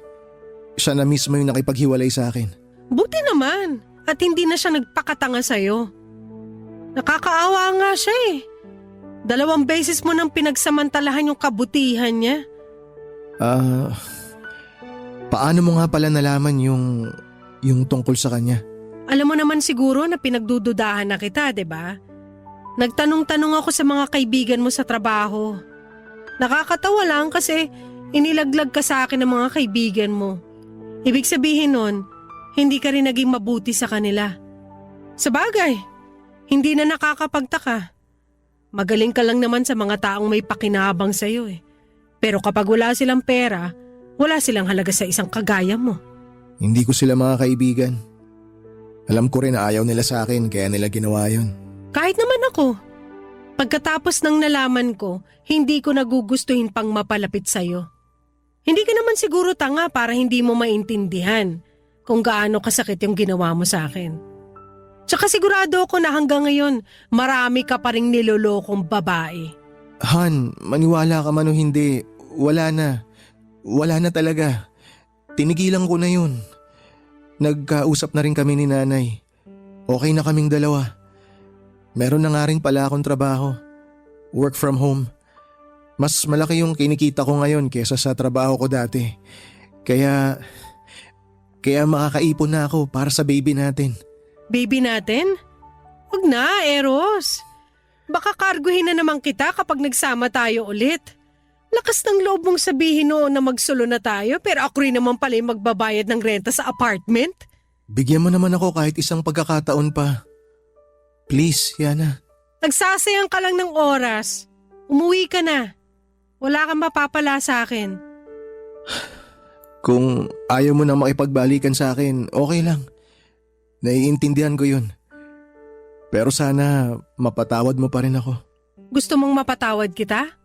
Siya na mismo yung nakipaghiwalay sa akin. Buti naman at hindi na siya nagpakatanga sa'yo. Nakakaawa nga siya eh. 2 beses mo nang pinagsamantalahan yung kabutihan niya. Paano mo nga pala nalaman yung tungkol sa kanya? Alam mo naman siguro na pinagdududahan na kita, 'di ba? Nagtanong-tanong ako sa mga kaibigan mo sa trabaho. Nakakatawa lang kasi inilaglag ka sa akin ng mga kaibigan mo. Ibig sabihin nun, hindi ka rin naging mabuti sa kanila. Sabagay, hindi na nakakapagtaka. Magaling ka lang naman sa mga taong may pakinabang sa'yo eh. Pero kapag wala silang pera, wala silang halaga sa isang kagaya mo. Hindi ko sila mga kaibigan. Alam ko rin na ayaw nila sa akin kaya nila ginawa yun. Kahit naman ako. Pagkatapos ng nalaman ko, hindi ko nagugustuhin pang mapalapit sa'yo. Hindi ka naman siguro tanga para hindi mo maintindihan kung gaano kasakit yung ginawa mo sa akin. Tsaka sigurado ako na hanggang ngayon, marami ka pa ring nilolokong babae. Han, maniwala ka man o hindi, wala na. Wala na talaga. Tinigilan ko na yun. Nagkausap na rin kami ni nanay. Okay na kaming dalawa. Meron na nga rin pala akong trabaho. Work from home. Mas malaki yung kinikita ko ngayon kesa sa trabaho ko dati. Kaya makakaipon na ako para sa baby natin. Baby natin? Huwag na, Eros. Baka karguhin na naman kita kapag nagsama tayo ulit. Lakas ng loob mong sabihin noon na magsulo na tayo pero ako rin naman pala yung magbabayad ng renta sa apartment. Bigyan mo naman ako kahit isang pagkakataon pa. Please, Yana. Nagsasayang ka lang ng oras. Umuwi ka na. Wala kang mapapala sa akin. Kung ayaw mo na makipagbalikan sa akin, okay lang. Naiintindihan ko yun. Pero sana mapatawad mo pa rin ako. Gusto mong mapatawad kita?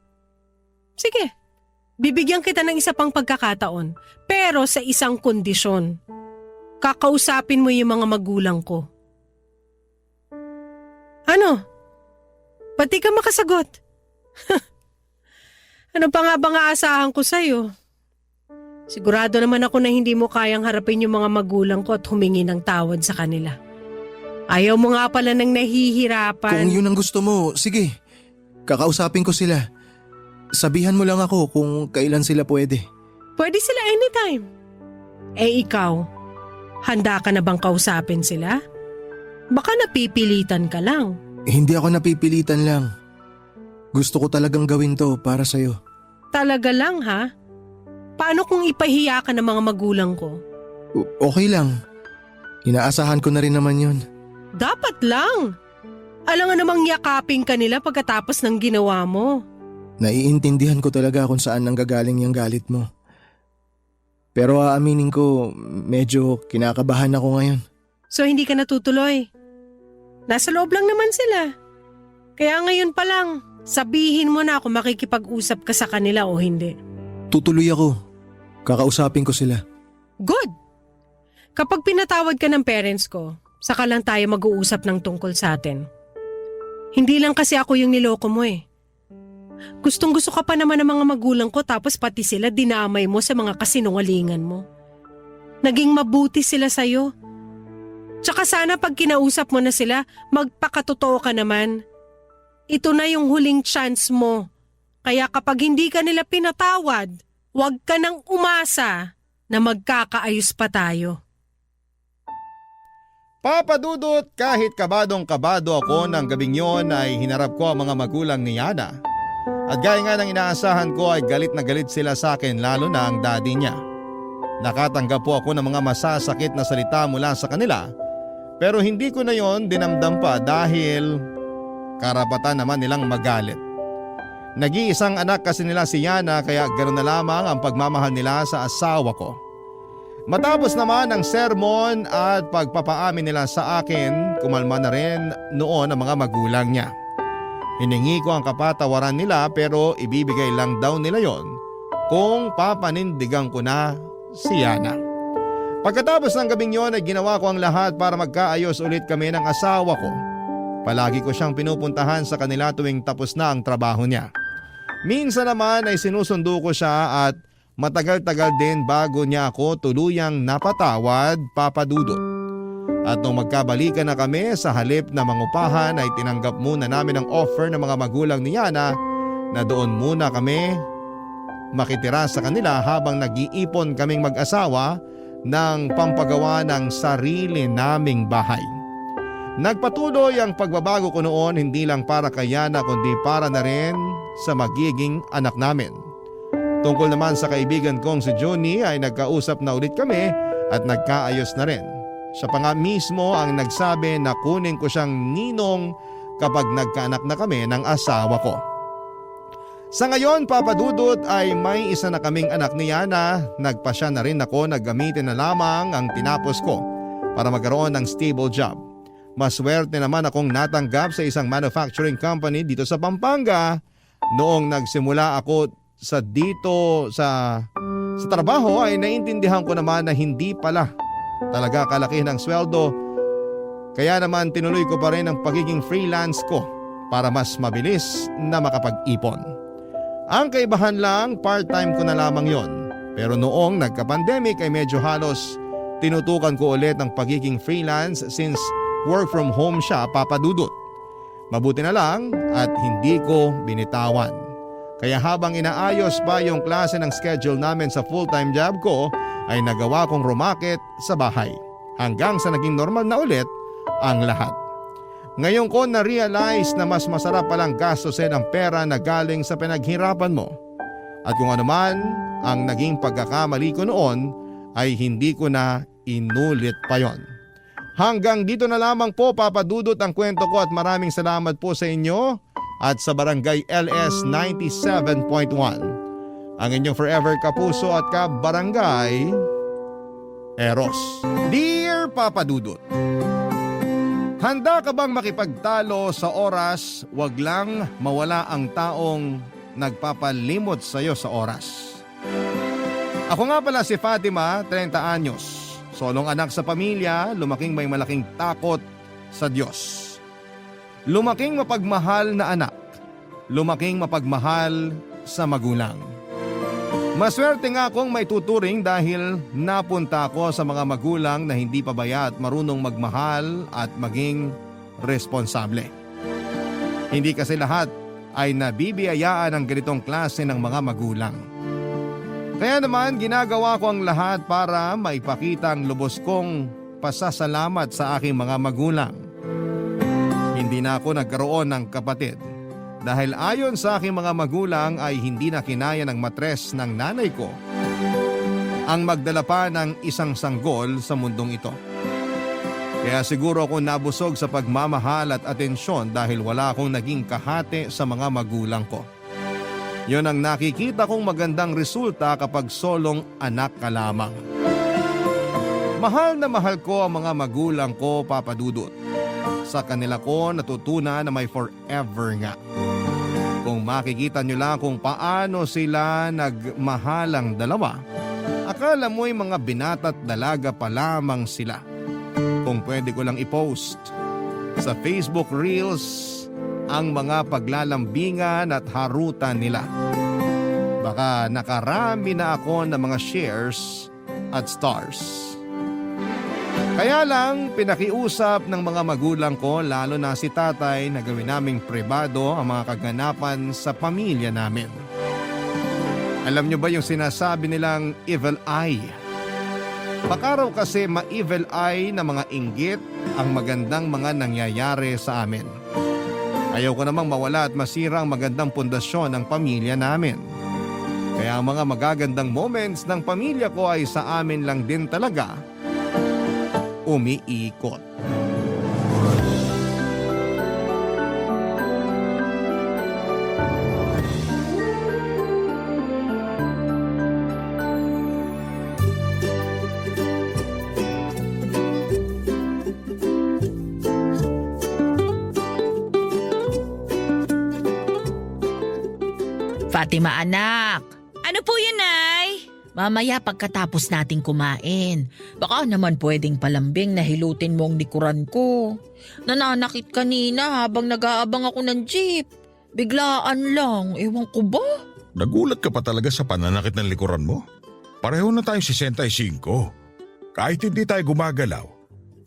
Sige, bibigyan kita ng isa pang pagkakataon, pero sa isang kondisyon. Kakausapin mo yung mga magulang ko. Ano? Pati ka makasagot. Ano pa nga bang aasahan ko sa'yo? Sigurado naman ako na hindi mo kayang harapin yung mga magulang ko at humingi ng tawad sa kanila. Ayaw mo nga pala ng nahihirapan. Kung yun ang gusto mo, sige. Kakausapin ko sila. Sabihan mo lang ako kung kailan sila pwede. Pwede sila anytime. Eh ikaw, handa ka na bang kausapin sila? Baka napipilitan ka lang. Hindi ako napipilitan lang. Gusto ko talagang gawin to para sa'yo. Talaga lang ha? Paano kung ipahiya ka ng mga magulang ko? Okay lang. Inaasahan ko na rin naman yun. Dapat lang. Alam nga namang yakapin ka nila pagkatapos ng ginawa mo. Naiintindihan ko talaga kung saan nanggagaling yung galit mo. Pero aaminin ko, medyo kinakabahan ako ngayon. So hindi ka natutuloy? Nasa loob lang naman sila. Kaya ngayon pa lang, sabihin mo na kung makikipag-usap ka sa kanila o hindi. Tutuloy ako. Kakausapin ko sila. Good! Kapag pinatawad ka ng parents ko, saka lang tayo mag-uusap ng tungkol sa atin. Hindi lang kasi ako yung niloko mo eh. Gustong-gusto ka pa naman ng mga magulang ko tapos pati sila dinamay mo sa mga kasinungalingan mo. Naging mabuti sila sa'yo. Tsaka sana pag kinausap mo na sila, magpakatotoo ka naman. Ito na yung huling chance mo. Kaya kapag hindi ka nila pinatawad, huwag ka nang umasa na magkakaayos pa tayo. Papadudot, kahit kabadong-kabado ako ng gabing yon ay hinarap ko ang mga magulang ni Yana. At gaya nga ng inaasahan ko ay galit na galit sila sa akin, lalo na ang daddy niya. Nakatanggap po ako ng mga masasakit na salita mula sa kanila, pero hindi ko na yon dinamdam pa dahil karapatan naman nilang magalit. Nag-iisang anak kasi nila si Yana kaya ganoon na lamang ang pagmamahal nila sa asawa ko. Matapos naman ang sermon at pagpapaamin nila sa akin, kumalma na rin noon ang mga magulang niya. Hiningi ko ang kapatawaran nila pero ibibigay lang daw nila yon kung papanindigan ko na si Yana. Pagkatapos ng gabing yon ay ginawa ko ang lahat para magkaayos ulit kami ng asawa ko. Palagi ko siyang pinupuntahan sa kanila tuwing tapos na ang trabaho niya. Minsan naman ay sinusundo ko siya at matagal-tagal din bago niya ako tuluyang napatawad, Papa Dudut. At nung magkabalikan na kami, sa halip na mangupahan ay tinanggap muna namin ang offer ng mga magulang ni Yana na doon muna kami makitira sa kanila habang nag-iipon kaming mag-asawa ng pampagawa ng sarili naming bahay. Nagpatuloy ang pagbabago ko noon hindi lang para kay Yana kundi para na rin sa magiging anak namin. Tungkol naman sa kaibigan kong si Johnny ay nagkausap na ulit kami at nagkaayos na rin. Siya pa nga mismo ang nagsabi na kunin ko siyang ninong kapag nagkaanak na kami ng asawa ko. Sa ngayon, Papa Dudut, ay may isa na kaming anak ni Yana. Nagpasya na rin ako na gamitin na lamang ang tinapos ko para magkaroon ng stable job. Maswerte naman akong natanggap sa isang manufacturing company dito sa Pampanga. Noong nagsimula ako sa trabaho ay naintindihan ko naman na hindi pala talaga kalaki ng sweldo. Kaya naman tinuloy ko pa rin ang pagiging freelance ko para mas mabilis na makapag-ipon. Ang kaibahan lang, part-time ko na lamang yon. Pero noong nagka-pandemic ay medyo halos tinutukan ko ulit ang pagiging freelance since work from home siya, Papa Dudut. Mabuti na lang at hindi ko binitawan. Kaya habang inaayos pa yung klase ng schedule namin sa full-time job ko ay nagawa kong rumakit sa bahay. Hanggang sa naging normal na ulit ang lahat. Ngayon ko na-realize na mas masarap palang gastusin ang pera na galing sa pinaghirapan mo. At kung ano man ang naging pagkakamali ko noon ay hindi ko na inulit pa yon. Hanggang dito na lamang po, Papa Dudut, ang kwento ko at maraming salamat po sa inyo at sa Barangay LS 97.1. Ang inyong forever kapuso at kabarangay, Eros. Dear Papa Dudut, handa ka bang makipagtalo sa oras, wag lang mawala ang taong nagpapalimot sa iyo sa oras? Ako nga pala si Fatima, 30 anyos. Solong anak sa pamilya, lumaking may malaking takot sa Diyos. Lumaking mapagmahal na anak. Lumaking mapagmahal sa magulang. Maswerte nga akong may tuturing dahil napunta ako sa mga magulang na hindi pabaya at marunong magmahal at maging responsable. Hindi kasi lahat ay nabibiyayaan ng ganitong klase ng mga magulang. Kaya naman ginagawa ko ang lahat para maipakita ang lubos kong pasasalamat sa aking mga magulang. Hindi na ako nagkaroon ng kapatid dahil ayon sa aking mga magulang ay hindi na kinaya ng matres ng nanay ko ang magdala pa ng isang sanggol sa mundong ito. Kaya siguro ako nabusog sa pagmamahal at atensyon dahil wala akong naging kahati sa mga magulang ko. Yon ang nakikita kong magandang resulta kapag solong anak ka lamang. Mahal na mahal ko ang mga magulang ko, Papa Dudut. Sa kanila ko natutunan na may forever nga. Kung makikita nyo lang kung paano sila nagmahalang dalawa, akala mo'y mga binata't dalaga pa lamang sila. Kung pwede ko lang i-post sa Facebook Reels ang mga paglalambingan at harutan nila. Baka nakarami na ako ng mga shares at stars. Kaya lang pinakiusap ng mga magulang ko lalo na si tatay na gawin naming pribado ang mga kaganapan sa pamilya namin. Alam nyo ba yung sinasabi nilang evil eye? Baka raw kasi ma-evil eye na mga inggit ang magandang mga nangyayari sa amin. Ayaw ko namang mawala at masira ang magandang pundasyon ng pamilya namin. Kaya ang mga magagandang moments ng pamilya ko ay sa amin lang din talaga umiikot. Fatima anak, ano po yun, Nay? Mamaya pagkatapos nating kumain, baka naman pwedeng palambing na hilutin mo ang likuran ko. Nananakit kanina habang nag-aabang ako ng jeep. Biglaan lang, ewan ko ba? Nagulat ka pa talaga sa pananakit ng likuran mo? Pareho na tayong 65. Kahit hindi tayo gumagalaw,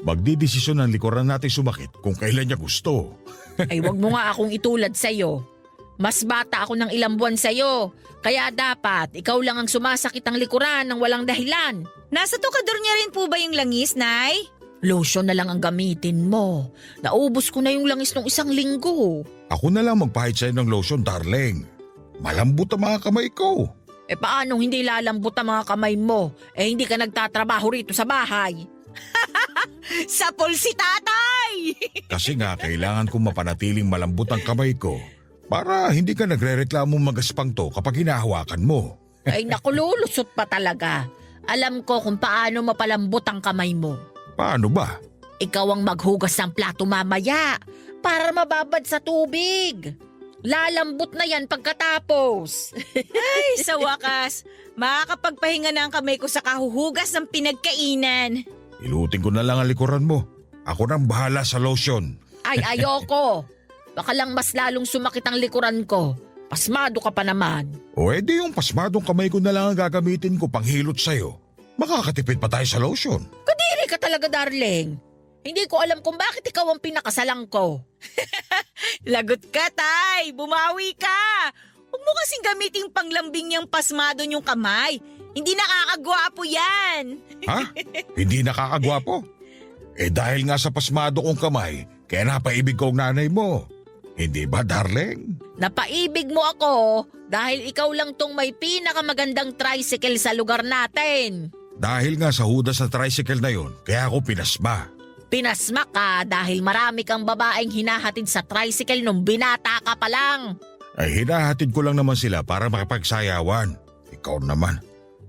magdidesisyon ng likuran natin sumakit kung kailan niya gusto. Ay wag mo nga akong itulad sa'yo. Mas bata ako ng ilang buwan sa'yo. Kaya dapat, ikaw lang ang sumasakit ang likuran ng walang dahilan. Nasa tukador niya rin po ba yung langis, Nay? Lotion na lang ang gamitin mo. Naubos ko na yung langis ng 1 linggo. Ako na lang magpahit sa'yo ng lotion, darling. Malambot ang mga kamay ko. E paanong hindi lalambot ang mga kamay mo? Eh hindi ka nagtatrabaho rito sa bahay. Sapol si tatay! Kasi nga kailangan kong mapanatiling malambot ang kamay ko para hindi ka nagre-reklamo magaspang to kapag hinahawakan mo. Ay naku, lulusot pa talaga. Alam ko kung paano mapalambot ang kamay mo. Paano ba? Ikaw ang maghugas ng plato mamaya para mababad sa tubig. Lalambot na yan pagkatapos. Ay, sa wakas, makakapagpahinga na ang kamay ko sa kahuhugas ng pinagkainan. Ilutin ko na lang ang likuran mo. Ako nang bahala sa lotion. Ay ayoko. Baka lang mas lalong sumakit ang likuran ko. Pasmado ka pa naman. O edi yung pasmadong kamay ko na lang ang gagamitin ko panghilot sa'yo. Makakatipid pa tayo sa lotion. Kadiri ka talaga, darling. Hindi ko alam kung bakit ikaw ang pinakasalang ko. Lagot ka, Tay! Bumawi ka! Huwag mo kasing gamitin panglambing niyang pasmado niyong kamay. Hindi nakakagwapo yan. Ha? Hindi nakakagwapo? Eh dahil nga sa pasmado kong kamay, kaya napaibig ko ang nanay mo. Hindi ba, darling? Napaibig mo ako dahil ikaw lang tong may pinakamagandang tricycle sa lugar natin. Dahil nga sa hudas na tricycle na yon, kaya ako pinasma. Pinasma ka dahil marami kang babaeng hinahatid sa tricycle nung binata ka pa lang. Ay hinahatid ko lang naman sila para makipagsayawan. Ikaw naman,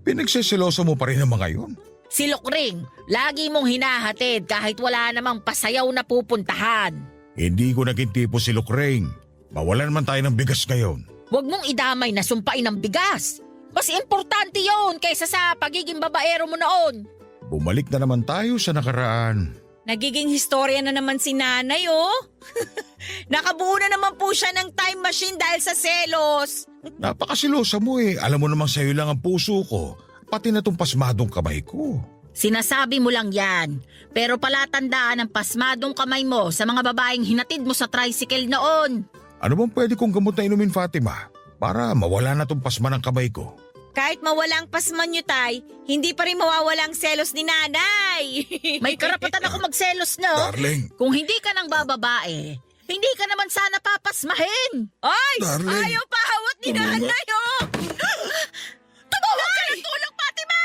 pinagsisiloso mo pa rin ang mga yon. Si Lukring, lagi mong hinahatid kahit wala namang pasayaw na pupuntahan. Hindi ko naging tipo si Lukreng. Mawalan man tayo ng bigas ngayon. Huwag mong idamay na sumpain ng bigas. Mas importante yon kaysa sa pagiging babaero mo noon. Bumalik na naman tayo sa nakaraan. Nagiging historya na naman si nanay, oh. Nakabuo na naman po siya ng time machine dahil sa selos. Napakasilosa mo eh. Alam mo namang sa'yo lang ang puso ko. Pati na tong pasmadong kamay ko. Sinasabi mo lang yan. Pero palatandaan ang pasmadong kamay mo sa mga babaeng hinatid mo sa tricycle noon. Ano bang pwede kong gamot na inumin, Fatima? Para mawala na tong pasma ng kamay ko. Kahit mawala ang pasman niyo, Tay, hindi pa rin mawawala ang selos ni nanay. May karapatan ako magselos, no? Darling! Kung hindi ka nang bababae, hindi ka naman sana papasmahin. Ay! Darling! Ayaw pa hawat ni nanay, oh! Tumawag ka ng tulong, Fatima!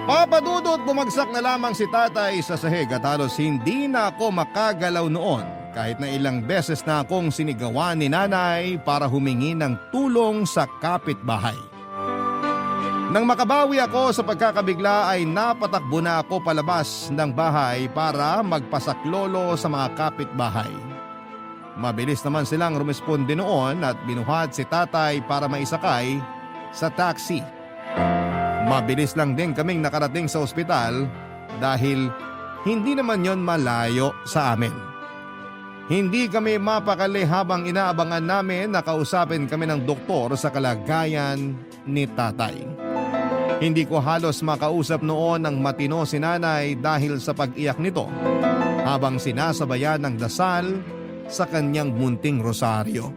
Papadudot, bumagsak na lamang si tatay sa sahig at halos hindi na ako makagalaw noon. Kahit na ilang beses na akong sinigawan ni nanay para humingi ng tulong sa kapitbahay. Nang makabawi ako sa pagkakabigla ay napatakbo na ako palabas ng bahay para magpasaklolo sa mga kapitbahay. Mabilis naman silang rumesponde noon at binuhat si tatay para maisakay sa taxi. Mabilis lang din kaming nakarating sa ospital dahil hindi naman yon malayo sa amin. Hindi kami mapakali habang inaabangan namin na kausapin kami ng doktor sa kalagayan ni tatay. Hindi ko halos makausap noon ng matino si nanay dahil sa pag-iyak nito habang sinasabayan ng dasal sa kanyang munting rosaryo.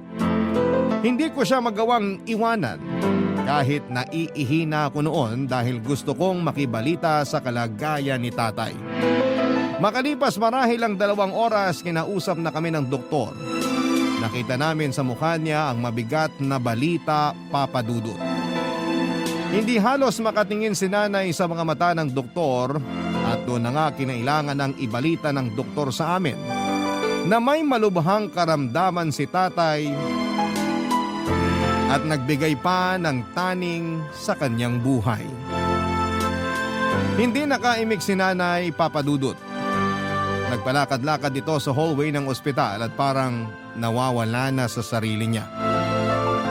Hindi ko siya magawang iwanan kahit naiihina ako noon dahil gusto kong makibalita sa kalagayan ni tatay. Makalipas marahil ang 2 oras, kinausap na kami ng doktor. Nakita namin sa mukha niya ang mabigat na balita, Papa Dudut. Hindi halos makatingin si nanay sa mga mata ng doktor at doon na nga kinailangan ng ibalita ng doktor sa amin na may malubhang karamdaman si tatay at nagbigay pa ng taning sa kanyang buhay. Hindi nakaimik si nanay, Papa Dudut. Nagpalakad-lakad ito sa hallway ng ospital at parang nawawala na sa sarili niya.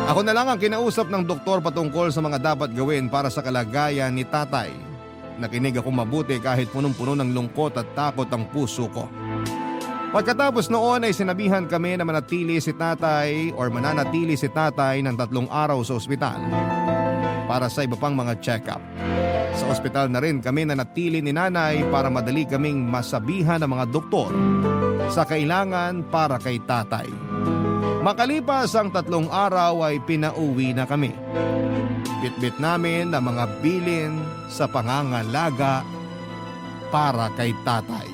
Ako na lang ang kinausap ng doktor patungkol sa mga dapat gawin para sa kalagayan ni tatay. Nakinig ako mabuti kahit punong-puno ng lungkot at takot ang puso ko. Pagkatapos noon ay sinabihan kami na manatili si tatay mananatili si tatay ng 3 araw sa ospital para sa iba pang mga check-up. Sa ospital na rin kami nanatili ni nanay para madali kaming masabihan ng mga doktor sa kailangan para kay tatay. Makalipas ang 3 araw ay pinauwi na kami. Bitbit namin ang mga bilin sa pangangalaga para kay tatay.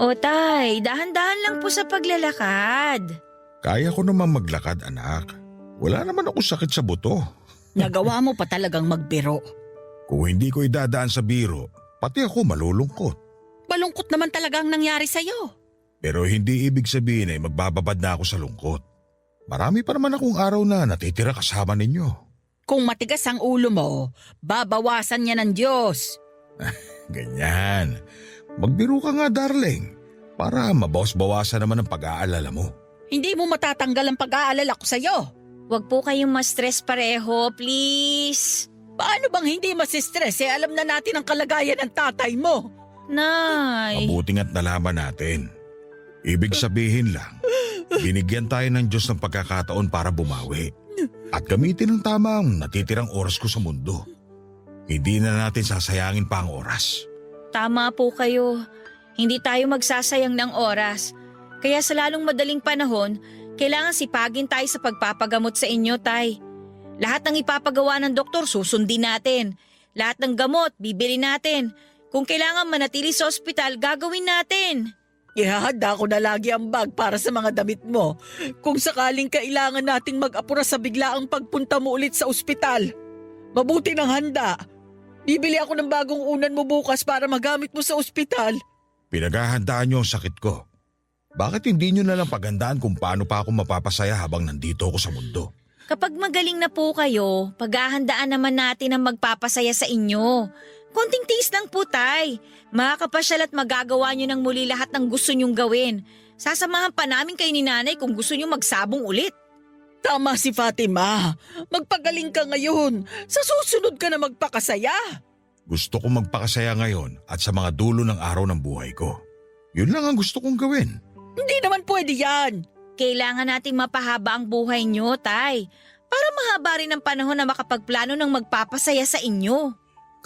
O tay, dahan-dahan lang po sa paglalakad. Kaya ko naman maglakad, anak. Wala naman ako sakit sa buto. Nagawa mo pa talagang magbiro. Kung hindi ko idadaan sa biro, pati ako malulungkot. Malungkot naman talaga ang nangyari sa'yo. Pero hindi ibig sabihin ay magbababad na ako sa lungkot. Marami pa naman akong araw na natitira kasama ninyo. Kung matigas ang ulo mo, babawasan niya ng Diyos. Ganyan. Magbiro ka nga, darling. Para mabawas-bawasan naman ang pag-aalala mo. Hindi mo matatanggal ang pag-aalala ko sa'yo. Huwag po kayong ma-stress pareho, please. Paano bang hindi masistress alam na natin ang kalagayan ng tatay mo? Nay. Mabuting at nalaman natin. Ibig sabihin lang, binigyan tayo ng Diyos ng pagkakataon para bumawi. At gamitin ng tama ang natitirang oras ko sa mundo. Hindi na natin sasayangin pa ang oras. Tama po kayo. Hindi tayo magsasayang ng oras. Kaya sa lalong madaling panahon, kailangan sipagin tayo sa pagpapagamot sa inyo, tay. Lahat ng ipapagawa ng doktor, susundin natin. Lahat ng gamot, bibili natin. Kung kailangan manatili sa ospital, gagawin natin. Ihahanda ko na lagi ang bag para sa mga damit mo. Kung sakaling kailangan nating mag-apura sa biglaang pagpunta mo ulit sa ospital. Mabuti ng handa. Bibili ako ng bagong unan mo bukas para magamit mo sa ospital. Pinaghahandaan niyo ang sakit ko. Bakit hindi niyo na lang paghandaan kung paano pa ako mapapasaya habang nandito ako sa mundo? Kapag magaling na po kayo, paghahandaan naman natin ang magpapasaya sa inyo. Konting tiis lang po, tay. Makakapasyal at magagawa nyo ng muli lahat ng gusto nyong gawin. Sasamahan pa namin kayo ni nanay kung gusto nyo magsabong ulit. Tama si Fatima. Magpagaling ka ngayon. Sa susunod ka na magpakasaya. Gusto kong magpakasaya ngayon at sa mga dulo ng araw ng buhay ko. Yun lang ang gusto kong gawin. Hindi naman pwede yan. Kailangan nating mapahaba ang buhay nyo, tay. Para mahaba rin ang panahon na makapagplano ng magpapasaya sa inyo.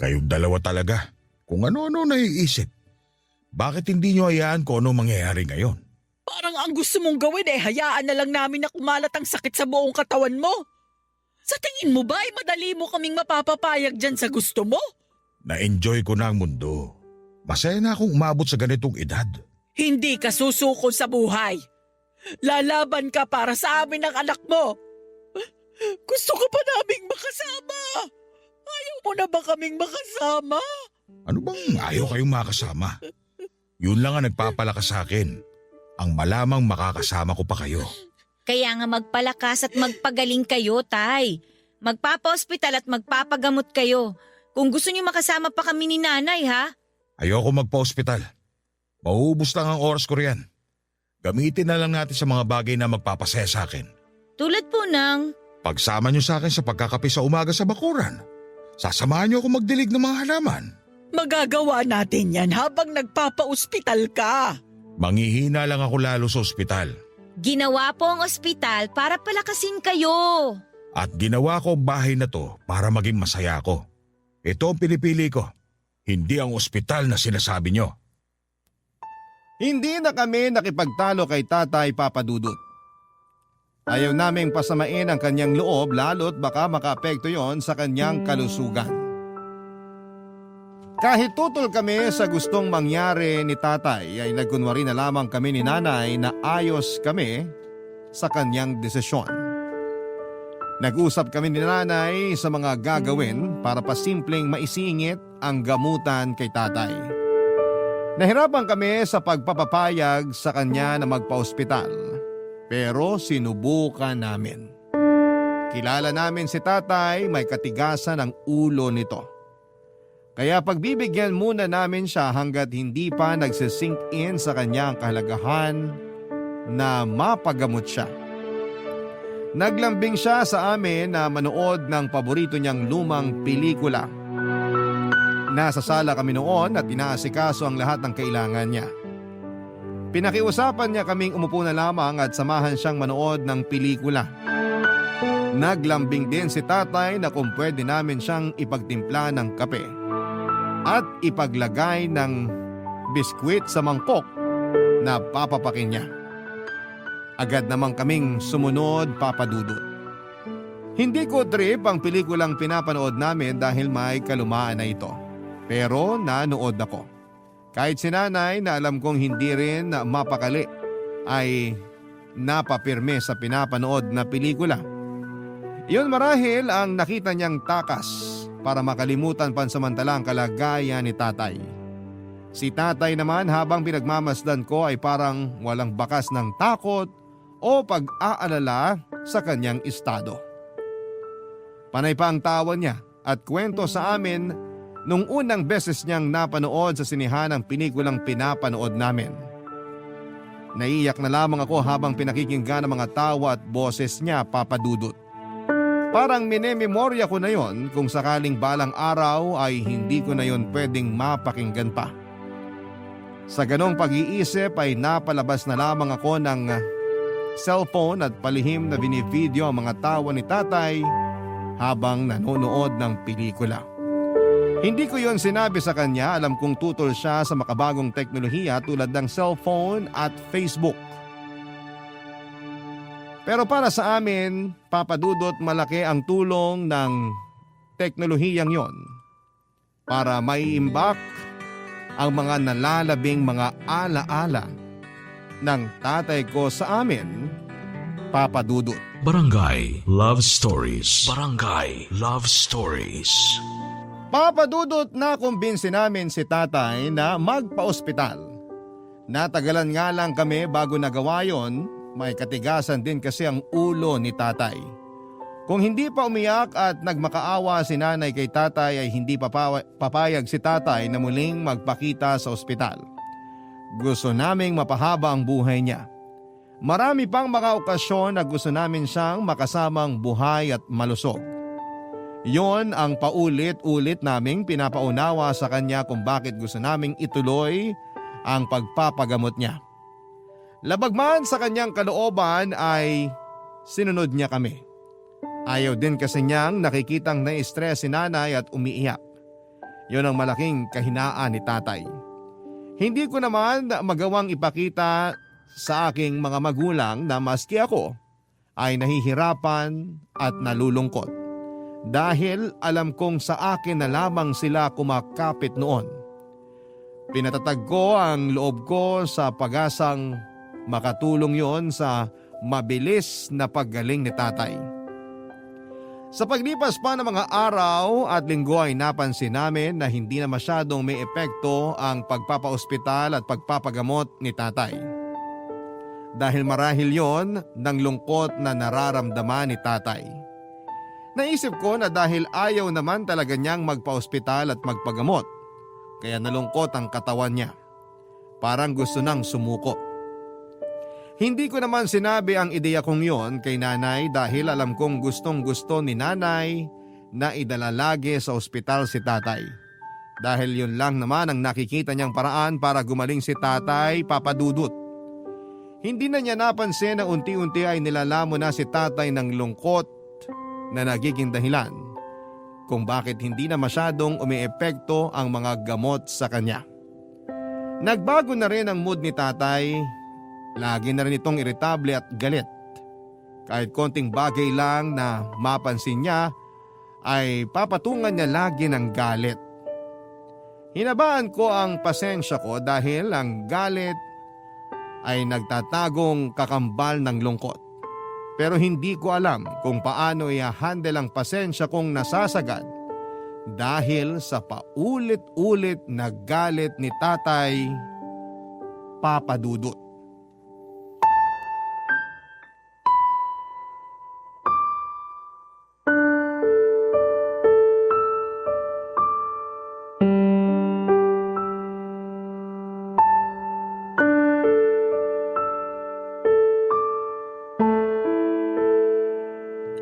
Kayong dalawa talaga. Kung ano-ano naiisip. Bakit hindi nyo hayaan kung ano mangyayari ngayon? Parang ang gusto mong gawin hayaan na lang namin na kumalat ang sakit sa buong katawan mo. Sa tingin mo ba madali mo kaming mapapapayag dyan sa gusto mo? Na-enjoy ko na ang mundo. Masaya na akong umabot sa ganitong edad. Hindi ka susuko sa buhay. Lalaban ka para sa amin ng anak mo. Gusto ka pa naming makasama. Ayaw mo na ba kaming makasama? Ano bang ayaw kayong makasama? Yun lang ang nagpapalakas sa akin. Ang malamang makakasama ko pa kayo. Kaya nga magpalakas at magpagaling kayo, tay. Magpapa-hospital at magpapagamot kayo. Kung gusto niyo makasama pa kami ni nanay, ha? Ayoko magpa-hospital. Mauubos lang ang oras ko riyan. Gamitin na lang natin sa mga bagay na magpapasaya sa akin. Tulad po ng... Pagsama niyo sa akin sa pagkakape sa umaga sa bakuran. Sasamahan niyo ako magdilig ng mga halaman. Magagawa natin yan habang nagpapa-ospital ka. Manghihina lang ako lalo sa ospital. Ginawa po ang ospital para palakasin kayo. At ginawa ko ang bahay na to para maging masaya ako. Ito ang pinipili ko. Hindi ang ospital na sinasabi nyo. Hindi na kami nakipagtalo kay Tatay Papadudut. Ayaw naming pasamain ang kanyang loob lalo't baka makaapekto yon sa kanyang kalusugan. Kahit tutol kami sa gustong mangyari ni tatay ay nagkunwari na lamang kami ni nanay na ayos kami sa kanyang desisyon. Nag-usap kami ni nanay sa mga gagawin para pasimpleng maisingit ang gamutan kay tatay. Nahirapan kami sa pagpapapayag sa kanya na magpa-ospital, pero sinubukan namin. Kilala namin si tatay, may katigasan ang ulo nito. Kaya pagbibigyan muna namin siya hanggat hindi pa nagsisink in sa kanya ang kahalagahan na mapagamot siya. Naglambing siya sa amin na manood ng paborito niyang lumang pelikula. Nasa sala kami noon at inaasikaso ang lahat ng kailangan niya. Pinakiusapan niya kaming umupo na lamang at samahan siyang manood ng pelikula. Naglambing din si tatay na kung pwede namin siyang ipagtimpla ng kape at ipaglagay ng biskwit sa mangkok na papapakin niya. Agad namang kaming sumunod, Papa Dudut. Hindi ko trip ang pelikulang pinapanood namin dahil may kalumaan na ito. Pero nanood ako. Kahit si nanay na alam kong hindi rin mapakali ay napapirme sa pinapanood na pelikula. Iyon marahil ang nakita niyang takas para makalimutan pansamantala ang kalagayan ni tatay. Si tatay naman habang pinagmamasdan ko ay parang walang bakas ng takot o pag-aalala sa kanyang estado. Panay pa ang tawa niya at kwento sa amin nung unang beses niyang napanood sa sinihan ang pelikulang pinapanood namin. Naiyak na lamang ako habang pinakikinggan ang mga tawa at boses niya, Papa Dudut. Parang minememorya ko na yon kung sakaling balang araw ay hindi ko na yon pwedeng mapakinggan pa. Sa ganong pag-iisip ay napalabas na lamang ako ng cellphone at palihim na binivideo ang mga tawa ni tatay habang nanonood ng pelikula. Hindi ko yon sinabi sa kanya, alam kong tutol siya sa makabagong teknolohiya tulad ng cellphone at Facebook. Pero para sa amin, Papa Dudut, malaki ang tulong ng teknolohiyang yon para maiimbak ang mga nalalabing mga alaala ng tatay ko sa amin, Papa Dudut. Barangay Love Stories. Barangay Love Stories. Papa Dudut, nakumbinsi namin si tatay na magpa-ospital. Natagalan nga lang kami bago nagawa yon, may katigasan din kasi ang ulo ni tatay. Kung hindi pa umiyak at nagmakaawa si nanay kay tatay ay hindi papayag si tatay na muling magpakita sa ospital. Gusto naming mapahaba ang buhay niya. Marami pang mga okasyon na gusto namin siyang makasamang buhay at malusog. Yon ang paulit-ulit naming pinapaunawa sa kanya kung bakit gusto naming ituloy ang pagpapagamot niya. Labag man sa kanyang kalooban ay sinunod niya kami. Ayaw din kasi niyang nakikitang na-stress si nanay at umiiyak. Yon ang malaking kahinaan ni tatay. Hindi ko naman magawang ipakita sa aking mga magulang na maski ako ay nahihirapan at nalulungkot. Dahil alam kong sa akin na lamang sila kumakapit noon. Pinatatag ko ang loob ko sa pag-asang makatulong yon sa mabilis na paggaling ni tatay. Sa paglipas pa ng mga araw at linggo ay napansin namin na hindi na masyadong may epekto ang pagpapaospital at pagpapagamot ni tatay. Dahil marahil yon ng lungkot na nararamdaman ni tatay. Naisip ko na dahil ayaw naman talaga niyang magpa-ospital at magpagamot, kaya nalungkot ang katawan niya. Parang gusto nang sumuko. Hindi ko naman sinabi ang ideya kong yon kay nanay dahil alam kong gustong gusto ni nanay na idala lagi sa ospital si tatay. Dahil yun lang naman ang nakikita niyang paraan para gumaling si tatay, Papa Dudut. Hindi na niya napansin na unti-unti ay nilalamo na si tatay ng lungkot na nagiging dahilan kung bakit hindi na masyadong umiepekto ang mga gamot sa kanya. Nagbago na rin ang mood ni tatay. Lagi na rin itong iritable at galit. Kahit konting bagay lang na mapansin niya ay papatungan niya lagi ng galit. Hinabaan ko ang pasensya ko dahil ang galit ay nagtatagong kakambal ng lungkot. Pero hindi ko alam kung paano i-handle ang pasensya kong nasasagad dahil sa paulit-ulit na galit ni Tatay Papa Dudut.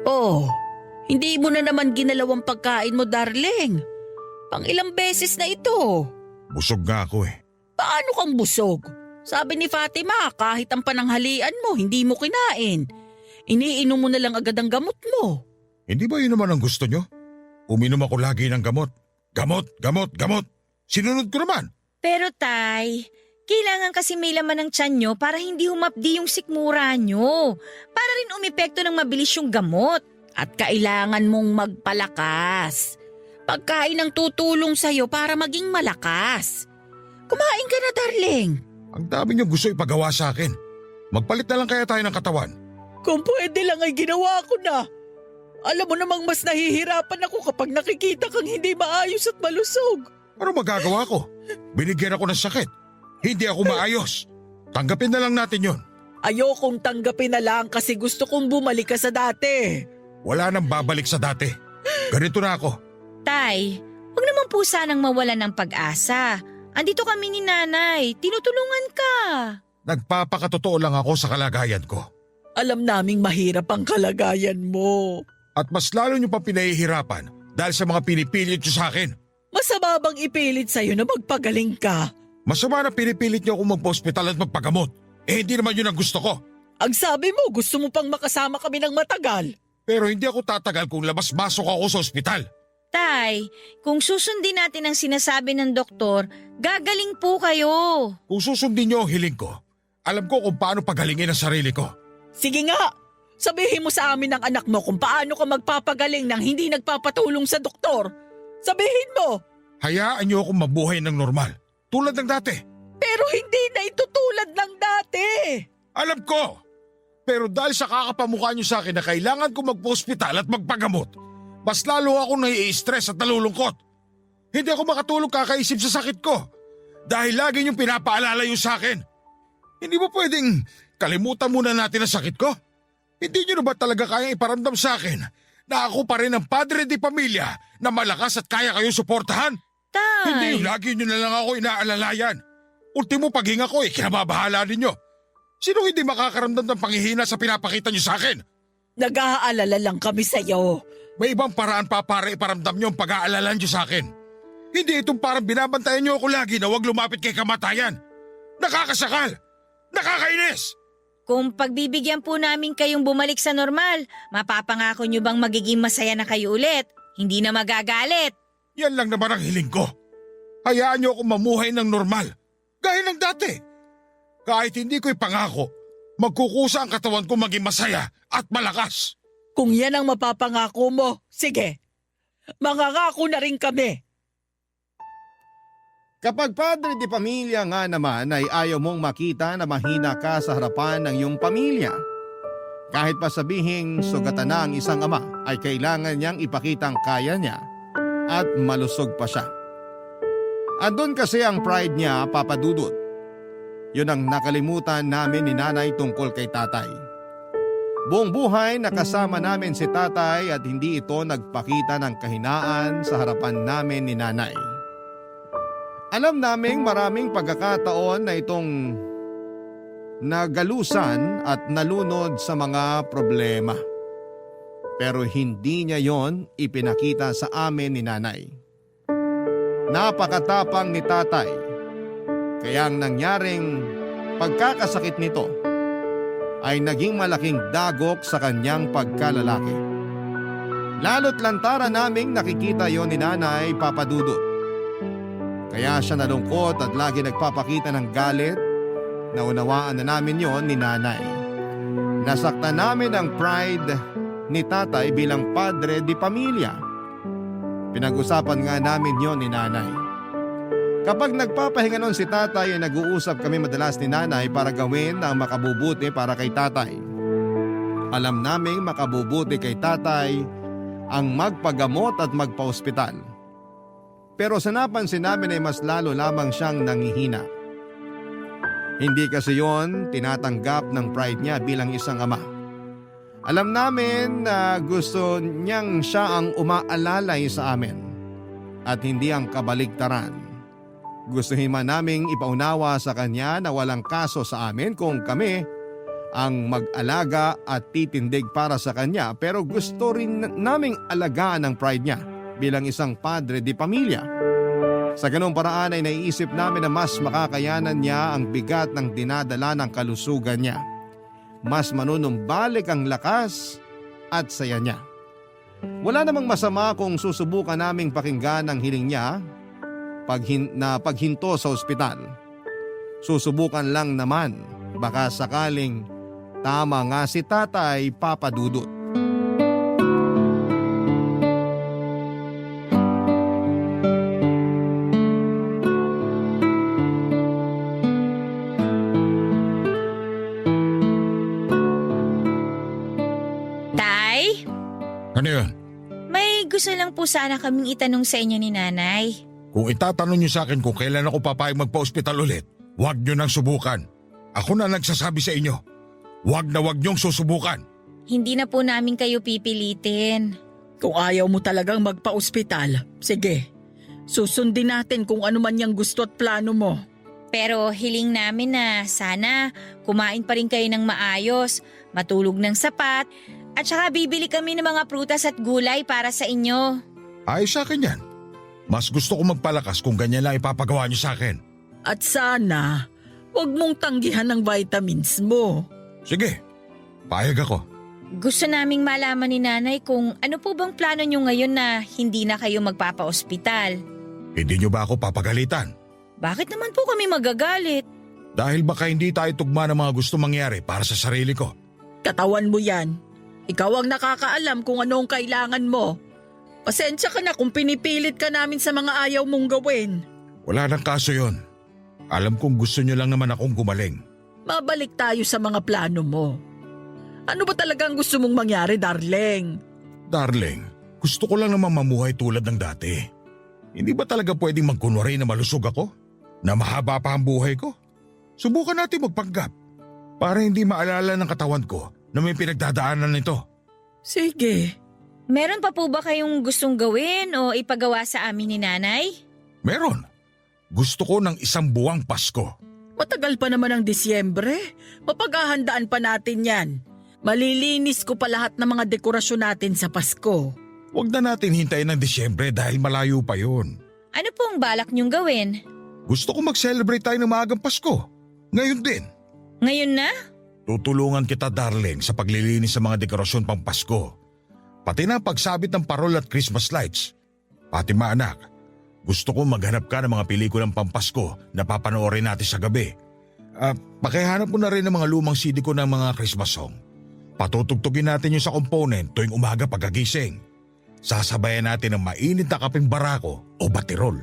Oh, hindi mo na naman ginalaw ang pagkain mo, darling. Pang ilang beses na ito. Busog nga ako eh. Paano kang busog? Sabi ni Fatima, kahit ang pananghalian mo, hindi mo kinain. Iniinom mo na lang agad ang gamot mo. Hindi ba yun naman ang gusto nyo? Uminom ako lagi ng gamot. Gamot, gamot, gamot. Sinunod ko naman. Pero Tay, kailangan kasi may laman ng tiyan nyo para hindi humapdi yung sikmura nyo. Para rin umepekto ng mabilis yung gamot. At kailangan mong magpalakas. Pagkain ang tutulong sa'yo para maging malakas. Kumain ka na, darling. Ang dami nyo gusto ipagawa sa akin. Magpalit na lang kaya tayo ng katawan. Kung pwede lang ay ginawa ko na. Alam mo namang mas nahihirapan ako kapag nakikita kang hindi maayos at malusog. Ano magagawa ko? Binigyan ako ng sakit. Hindi ako maayos. Tanggapin na lang natin yon. Ayokong tanggapin na lang kasi gusto kong bumalik ka sa dati. Wala nang babalik sa dati. Ganito na ako. Tay, huwag naman po sanang mawalan ng pag-asa. Andito kami ni Nanay, tinutulungan ka. Nagpapakatotoo lang ako sa kalagayan ko. Alam naming mahirap ang kalagayan mo. At mas lalo nyo pa pinahihirapan dahil sa mga pinipilit nyo sa akin. Masama bang ipilit sa'yo na magpagaling ka? Masama na pinipilit nyo akong magpa-hospital at magpagamot. Hindi naman yun ang gusto ko. Ang sabi mo, gusto mo pang makasama kami ng matagal. Pero hindi ako tatagal kung labas-masok ako sa ospital. Tay, kung susundin natin ang sinasabi ng doktor, gagaling po kayo. Kung susundin nyo ang hiling ko, alam ko kung paano pagalingin ang sarili ko. Sige nga, sabihin mo sa amin ng anak mo kung paano ka magpapagaling nang hindi nagpapatulong sa doktor. Sabihin mo. Hayaan nyo akong mabuhay ng normal, tulad ng dati. Pero hindi na ito tulad ng dati. Alam ko! Pero dahil sa kakapamukha nyo sa akin na kailangan ko magpa-hospital at magpagamot, mas lalo ako nai-stress at nalulungkot. Hindi ako makatulog kakaisip sa sakit ko dahil lagi niyong pinapaalala yung sa akin. Hindi ba pwedeng kalimutan muna natin ang sakit ko? Hindi niyo na ba talaga kayang iparamdam sa akin na ako pa rin ang padre di pamilya na malakas at kaya kayong suportahan? Tay! Hindi yung lagi niyo na lang ako inaalalayan. Ultimo paghinga ko kinababahala ninyo. Sino hindi makakaramdam ng panghihina sa pinapakita niyo sa akin? Nag-aalala lang kami sa'yo. May ibang paraan pa para iparamdam niyo ang pag-aalala niyo sa akin. Hindi itong parang binabantayan niyo ako lagi na huwag lumapit kay kamatayan. Nakakasakal! Nakakainis! Kung pagbibigyan po namin kayong bumalik sa normal, mapapangako nyo bang magiging masaya na kayo ulit? Hindi na magagalit. Yan lang naman ang hiling ko. Hayaan niyo akong mamuhay ng normal. Gaya ng dati. Kahit hindi ko ipangako, magkukusa ang katawan ko maging masaya at malakas. Kung yan ang mapapangako mo, sige. Mangangako na rin kami. Kapag padre di pamilya nga naman ay ayaw mong makita na mahina ka sa harapan ng iyong pamilya. Kahit pa sabihing sugatan na ang isang ama ay kailangan niyang ipakitang kaya niya at malusog pa siya. Andun kasi ang pride niya, Papa Dudut. Yun ang nakalimutan namin ni Nanay tungkol kay Tatay. Buong buhay nakasama namin si Tatay at hindi ito nagpakita ng kahinaan sa harapan namin ni Nanay. Alam naming maraming pagkakataon na itong nagalusan at nalunod sa mga problema. Pero hindi niya yon ipinakita sa amin ni Nanay. Napakatapang ni Tatay. Kaya ang nangyaring pagkakasakit nito ay naging malaking dagok sa kanyang pagkalalaki. Lalo't lantaran naming nakikita yon ni Nanay, Papa Dudut. Kaya siya nalungkot at lagi nagpapakita ng galit. Naunawaan na namin yon ni Nanay. Nasaktan namin ang pride ni Tatay bilang padre di pamilya. Pinag-usapan nga namin yon ni Nanay. Kapag nagpapahinga nun si Tatay ay nag-uusap kami madalas ni Nanay para gawin ang makabubuti para kay Tatay. Alam naming makabubuti kay Tatay ang magpagamot at magpa-ospital. Pero sa napansin namin ay mas lalo lamang siyang nangihina. Hindi kasi yon tinatanggap ng pride niya bilang isang ama. Alam namin na gusto niyang siya ang umaalalay sa amin at hindi ang kabaligtaran. Gustuhin man naming ipaunawa sa kanya na walang kaso sa amin kung kami ang mag-alaga at titindig para sa kanya, pero gusto rin naming alagaan ang pride niya bilang isang padre di pamilya. Sa ganung paraan ay naiisip namin na mas makakayanan niya ang bigat ng dinadala ng kalusugan niya. Mas manunumbalik ang lakas at saya niya. Wala namang masama kung susubukan naming pakinggan ang hiling niya na paghinto sa ospital. Susubukan lang naman, baka sakaling tama nga si Tatay Papa Dudut. Tay, Ano yun? may gusto lang po sana kaming itanong sa inyo ni Nanay. Kung itatanong niyo sa akin kung kailan ako papayag magpa-ospital ulit, huwag niyo nang subukan. Ako na nagsasabi sa inyo, huwag niyong susubukan. Hindi na po namin kayo pipilitin. Kung ayaw mo talagang magpa-ospital, sige. Susundin natin kung ano man yung gusto at plano mo. Pero hiling namin na sana kumain pa rin kayo ng maayos, matulog ng sapat, at saka bibili kami ng mga prutas at gulay para sa inyo. Ayos sa akin yan. Mas gusto ko magpalakas kung ganyan lang ipapagawa niyo sa akin. At sana, huwag mong tanggihan ng vitamins mo. Sige, payag ako. Gusto naming malaman ni Nanay kung ano po bang plano nyo ngayon na hindi na kayo magpapa-ospital. Hindi niyo ba ako papagalitan? Bakit naman po kami magagalit? Dahil baka hindi tayo tugma ng mga gusto mangyari para sa sarili ko. Katawan mo yan. Ikaw ang nakakaalam kung ano ang kailangan mo. Pasensya ka na kung pinipilit ka namin sa mga ayaw mong gawin. Wala nang kaso yon. Alam kong gusto niyo lang naman akong gumaling. Mabalik tayo sa mga plano mo. Ano ba talagang gusto mong mangyari, darling? Darling, gusto ko lang naman mamuhay tulad ng dati. Hindi ba talaga pwedeng magkunwari na malusog ako? Na mahaba pa ang buhay ko? Subukan natin magpanggap para hindi maalala ng katawan ko na may pinagdadaanan nito. Sige. Meron pa po ba kayong gustong gawin o ipagawa sa amin ni Nanay? Meron. Gusto ko ng isang buwang Pasko. Matagal pa naman ang Disyembre. Mapaghahandaan pa natin yan. Malilinis ko pa lahat ng mga dekorasyon natin sa Pasko. Huwag na natin hintayin ng Disyembre dahil malayo pa yun. Ano pong balak niyong gawin? Gusto ko mag-celebrate tayo ng maagang Pasko. Ngayon din. Ngayon na? Tutulungan kita, darling, sa paglilinis sa mga dekorasyon pang Pasko. Pati na pagsabit ng parol at Christmas lights. Fatima anak, gusto ko maghanap ka ng mga pelikulang pampasko na papanoorin natin sa gabi. Pakihanap mo na rin ng mga lumang CD ko ng mga Christmas song. Patutugtugin natin yung sa component tuwing umaga pagkagising. Sasabayan natin ng mainit na kapeng barako o batirol.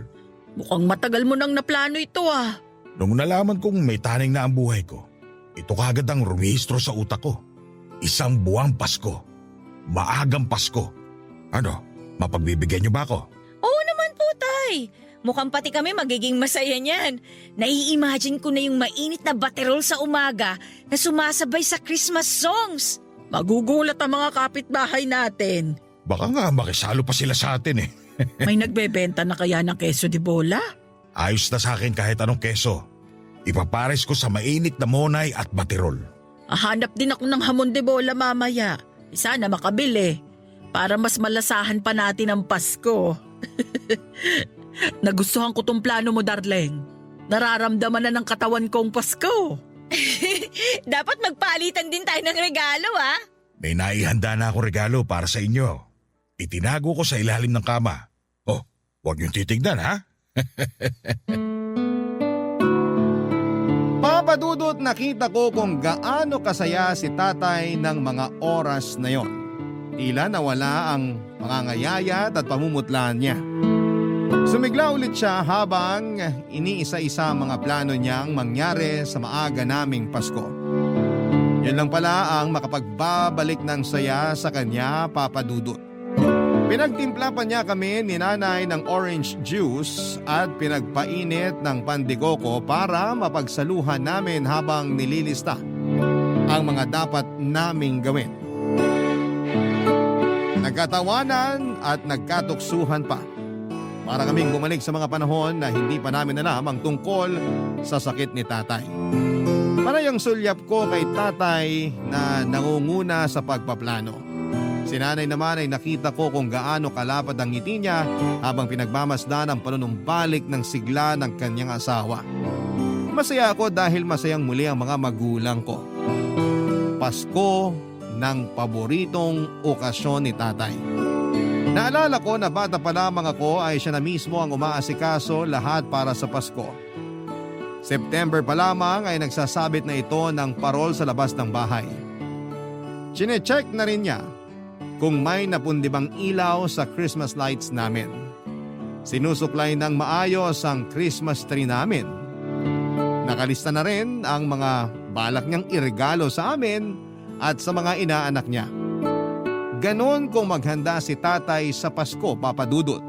Mukhang matagal mo nang naplano ito ah. Nung nalaman kong may taning na ang buhay ko, ito kagad ang rumihistro sa utak ko. Isang buwang Pasko. Maagang Pasko. Ano, mapagbibigyan niyo ba ako? Oo naman po, Tay. Mukhang pati kami magiging masaya niyan. Nai-imagine ko na yung mainit na baterol sa umaga na sumasabay sa Christmas songs. Magugulat ang mga kapitbahay natin. Baka nga makisalo pa sila sa atin eh. May nagbebenta na kaya ng keso de bola? Ayos na sa akin kahit anong keso. Ipapares ko sa mainit na monay at batirol. Hanap din ako ng hamon de bola mamaya. Sana makabili. Para mas malasahan pa natin ang Pasko. Nagustuhan ko tong plano mo, darling. Nararamdaman na ng katawan ko ang Pasko. Dapat magpalitan din tayo ng regalo, ah. May naihanda na akong regalo para sa inyo. Itinago ko sa ilalim ng kama. Oh, huwag niyong titignan ha? Papa Dudut, nakita ko kung gaano kasaya si tatay ng mga oras na yon. Tila nawala ang pangangayayat at pamumutlaan niya. Sumigla ulit siya habang iniisa-isa ang mga plano niyang mangyari sa maaga naming Pasko. Yan lang pala ang makapagbabalik ng saya sa kanya, Papa Dudut. Pinagtimpla pa niya kami ni nanay ng orange juice at pinagpainit ng pandikoko para mapagsaluhan namin habang nililista ang mga dapat naming gawin. Nagkatawanan at nagkatuksuhan pa. Para kaming bumalik sa mga panahon na hindi pa namin alam ang tungkol sa sakit ni tatay. Parang sulyap ko kay tatay na nangunguna sa pagpaplano. Si nanay naman ay nakita ko kung gaano kalapad ang ngiti niya habang pinagmamasdan ang panunumbalik ng sigla ng kanyang asawa. Masaya ako dahil masayang muli ang mga magulang ko. Pasko ng paboritong okasyon ni tatay. Naalala ko na bata pa lamang ako ay siya na mismo ang umaasikaso lahat para sa Pasko. September pa lamang ay nagsasabit na ito ng parol sa labas ng bahay. Chine-check na rin niya kung may napundibang ilaw sa Christmas lights namin. Sinusuklay ng maayos ang Christmas tree namin. Nakalista na rin ang mga balak niyang iregalo sa amin at sa mga inaanak niya. Ganon kung maghanda si tatay sa Pasko, Papa Dudut.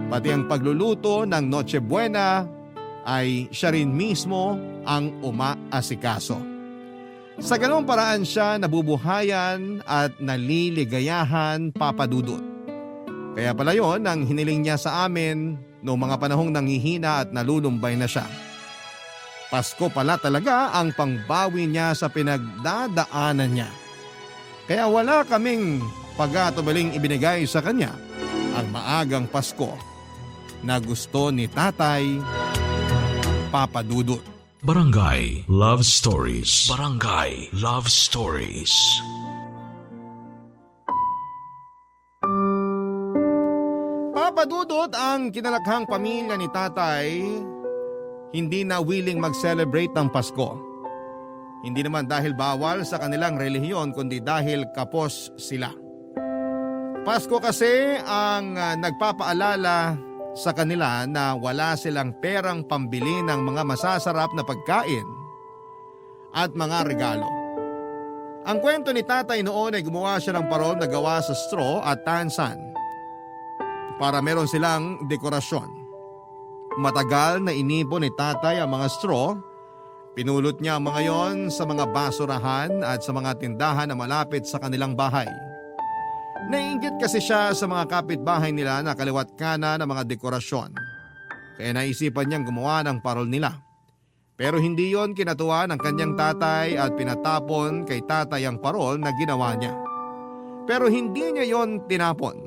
Pati ang pagluluto ng Noche Buena ay siya rin mismo ang umaasikaso. Sa ganong paraan siya nabubuhayan at naliligayahan, Papa Dudut. Kaya pala yon ang hiniling niya sa amin noong mga panahong nanghihina at nalulumbay na siya. Pasko pala talaga ang pangbawi niya sa pinagdadaanan niya. Kaya wala kaming pagkatubaling ibinigay sa kanya ang maagang Pasko na gusto ni tatay, Papa Dudut. Barangay Love Stories. Barangay Love Stories. Papa Dudut, ang kinalakhang pamilya ni tatay hindi na willing mag-celebrate ng Pasko. Hindi naman dahil bawal sa kanilang relihiyon kundi dahil kapos sila. Pasko kasi ang nagpapaalala sa kanila na wala silang perang pambili ng mga masasarap na pagkain at mga regalo. Ang kwento ni tatay noon ay gumawa siya ng parol na gawa sa straw at tansan para meron silang dekorasyon. Matagal na inipon ni tatay ang mga straw. Pinulot niya ang mga yon sa mga basurahan at sa mga tindahan na malapit sa kanilang bahay. Naiinggit kasi siya sa mga kapitbahay nila na kaliwat kanan ng mga dekorasyon. Kaya naisipan niyang gumawa ng parol nila. Pero hindi yon kinatuwa ng kanyang tatay at pinatapon kay tatay ang parol na ginawa niya. Pero hindi niya yon tinapon.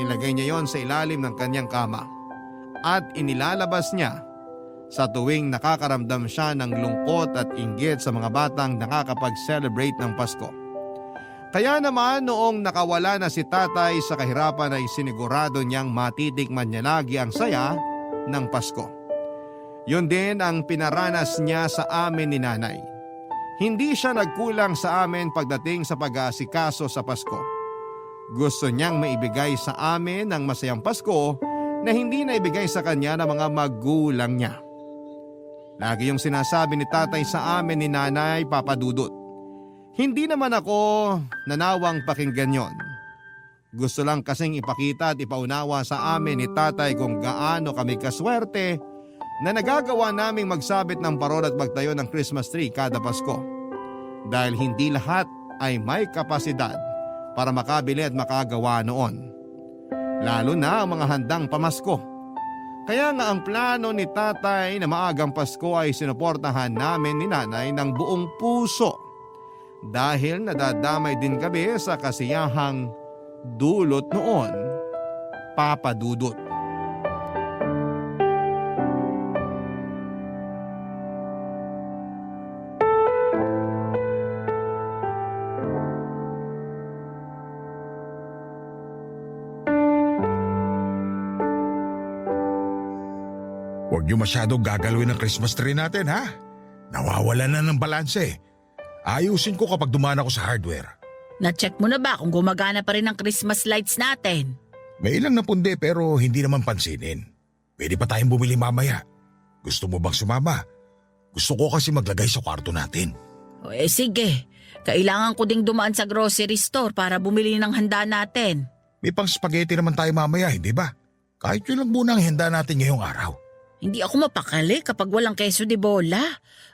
Nilagay niya yon sa ilalim ng kanyang kama. At inilalabas niya sa tuwing nakakaramdam siya ng lungkot at inggit sa mga batang nakakapag-celebrate ng Pasko. Kaya naman noong nakawala na si tatay sa kahirapan ay sinigurado niyang matitikman niya lagi ang saya ng Pasko. Yun din ang pinaranas niya sa amin ni nanay. Hindi siya nagkulang sa amin pagdating sa pag-aasikaso sa Pasko. Gusto niyang maibigay sa amin ang masayang Pasko na hindi naibigay sa kanya ng mga magulang niya. Lagi yung sinasabi ni tatay sa amin ni nanay, Papa Dudut. Hindi naman ako nanawang pakinggan yon. Gusto lang kasing ipakita at ipaunawa sa amin ni tatay kung gaano kami kaswerte na nagagawa naming magsabit ng parol at magtayo ng Christmas tree kada Pasko. Dahil hindi lahat ay may kapasidad para makabili at makagawa noon. Lalo na ang mga handang pamasko. Kaya nga ang plano ni tatay na maagang Pasko ay sinuportahan namin ni nanay ng buong puso. Dahil nadadamay din kami sa kasiyahang dulot noon, Papa Dudut. Huwag niyo masyadong gagalawin ang Christmas tree natin, ha? Nawawala na ng balanse. Ayusin ko kapag dumaan ako sa hardware. Na-check mo na ba kung gumagana pa rin ang Christmas lights natin? May ilang napundi pero hindi naman pansinin. Pwede pa tayong bumili mamaya. Gusto mo bang sumama? Gusto ko kasi maglagay sa kwarto natin. O sige, kailangan ko ding dumaan sa grocery store para bumili ng handa natin. May pang spaghetti naman tayo mamaya, hindi ba? Kahit yun lang muna ang handa natin ngayong araw. Hindi ako mapakali kapag walang queso de bola.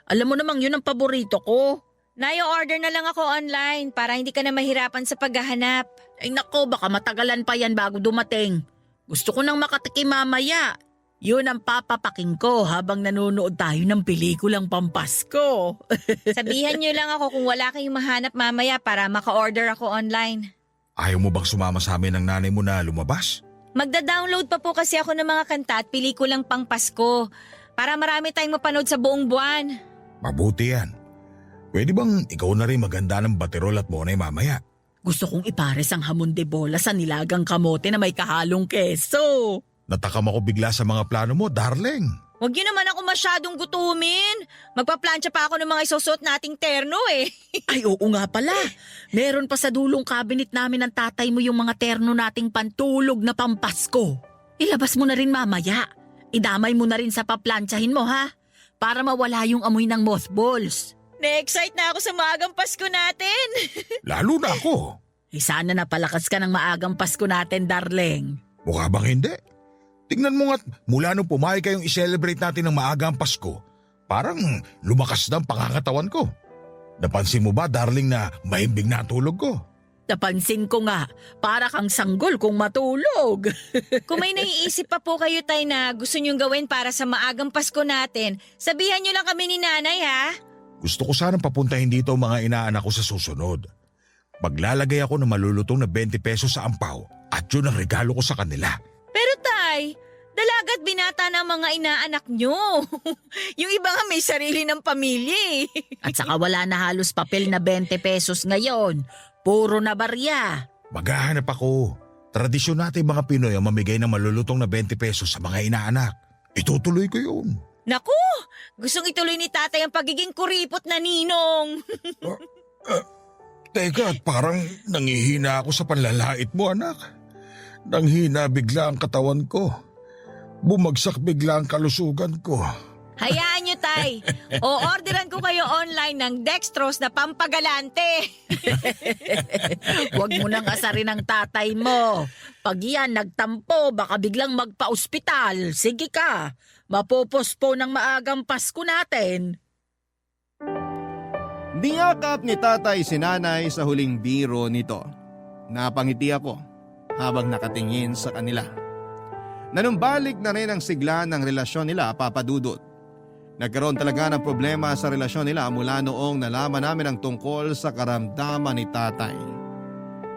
Alam mo namang yun ang paborito ko. Nayo-order na lang ako online para hindi ka na mahirapan sa paghahanap. Ay nako, baka matagalan pa yan bago dumating. Gusto ko nang makatikim mamaya. Yun ang papapaking ko habang nanonood tayo ng pelikulang Pampasko. Sabihan niyo lang ako kung wala kayong mahanap mamaya para maka-order ako online. Ayaw mo bang sumama sa amin ng nanay mo na lumabas? Magda-download pa po kasi ako ng mga kanta at pelikulang Pangpasko para marami tayong mapanood sa buong buwan. Mabuti yan. Pwede bang ikaw na rin maganda ng baterol at monay mamaya? Gusto kong ipares ang hamon de bola sa nilagang kamote na may kahalong keso. Natakam ako bigla sa mga plano mo, darling. Huwag niyo naman ako masyadong gutumin. Magpaplansya pa ako ng mga isusot nating terno eh. Ay oo nga pala. Meron pa sa dulong cabinet namin ng tatay mo yung mga terno nating pantulog na Pampasko. Ilabas mo na rin mamaya. Idamay mo na rin sa paplansyahin mo ha. Para mawala yung amoy ng mothballs. Na-excite na ako sa maagang Pasko natin. Lalo na ako. Sana napalakas ka ng maagang Pasko natin, darling. Mukha bang hindi? Tingnan mo nga't mula nung pumayag kayong i-celebrate natin ng maagang Pasko, parang lumakas na ang pangangatawan ko. Napansin mo ba, darling, na mahimbing na ang tulog ko? Napansin ko nga, para kang sanggol kung matulog. Kung may naiisip pa po kayo tay na gusto niyong gawin para sa maagang Pasko natin, sabihan niyo lang kami ni nanay ha. Gusto ko sanang papuntahin dito ang mga inaanak ko sa susunod. Maglalagay ako ng malulutong na 20 pesos sa ampaw at yun ang regalo ko sa kanila. Pero tay, dalagat binata ng mga inaanak niyo. Yung iba nga may sarili ng pamilya eh. At saka wala na halos papel na 20 pesos ngayon. Puro na barya. Maghahanap ako. Tradisyon natin mga Pinoy ang mamigay ng malulutong na 20 pesos sa mga inaanak. Itutuloy ko yun. Naku, gustong ituloy ni tatay ang pagiging kuripot na ninong. Teka, parang nangihina ako sa panlalait mo, anak. Nanghina bigla ang katawan ko. Bumagsak bigla ang kalusugan ko. Hayaan niyo tay, o-orderan ko kayo online ng dextrose na pampagalante. Huwag mo nang asarin ang tatay mo. Pag yan nagtampo, baka biglang magpa-ospital. Sige ka, mapopospo ng maagang Pasko natin. Niyakap ni tatay si nanay sa huling biro nito. Napangiti ako habang nakatingin sa kanila. Nanumbalik na rin ang sigla ng relasyon nila, Papa Dudut. Nagkaroon talaga ng problema sa relasyon nila mula noong nalaman namin ang tungkol sa karamdaman ni tatay.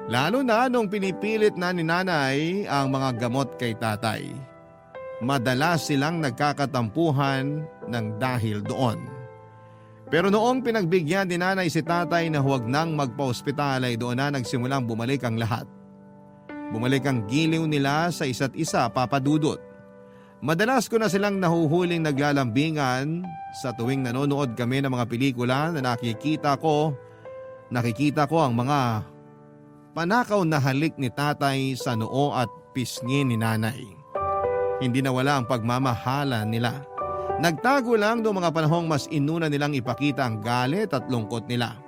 Lalo na nung pinipilit na ni nanay ang mga gamot kay tatay. Madalas silang nagkakatampuhan ng dahil doon. Pero noong pinagbigyan ni nanay si tatay na huwag nang magpa-ospital ay doon na nagsimulang bumalik ang lahat. Bumalik ang giliw nila sa isa't isa, Papa Dudut. Madalas ko na silang nahuhuling naglalambingan sa tuwing nanonood kami ng mga pelikula na nakikita ko ang mga panakaw na halik ni tatay sa noo at pisngi ni nanay. Hindi nawala ang pagmamahalan nila. Nagtago lang noong mga panahong mas inuna nilang ipakita ang galit at lungkot nila.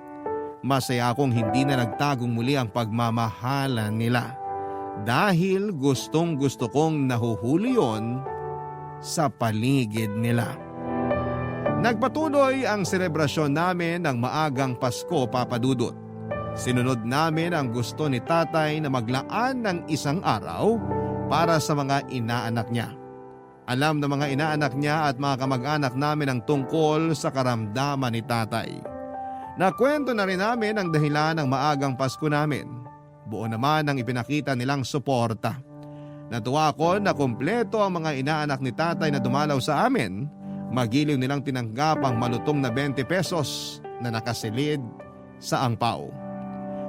Masaya akong hindi na nagtagong muli ang pagmamahalan nila. Dahil gustong gusto kong nahuhuli yon sa paligid nila. Nagpatuloy ang selebrasyon namin ng maagang Pasko, Papa Dudut. Sinunod namin ang gusto ni tatay na maglaan ng isang araw para sa mga inaanak niya. Alam ng mga inaanak niya at mga kamag-anak namin ang tungkol sa karamdaman ni tatay. Nakwento na rin namin ang dahilan ng maagang Pasko namin. Buo naman ang ipinakita nilang suporta. Natuwa ako na kumpleto ang mga inaanak ni tatay na dumalaw sa amin. Magiliw nilang tinanggap ang malutong na 20 pesos na nakasilid sa angpaw.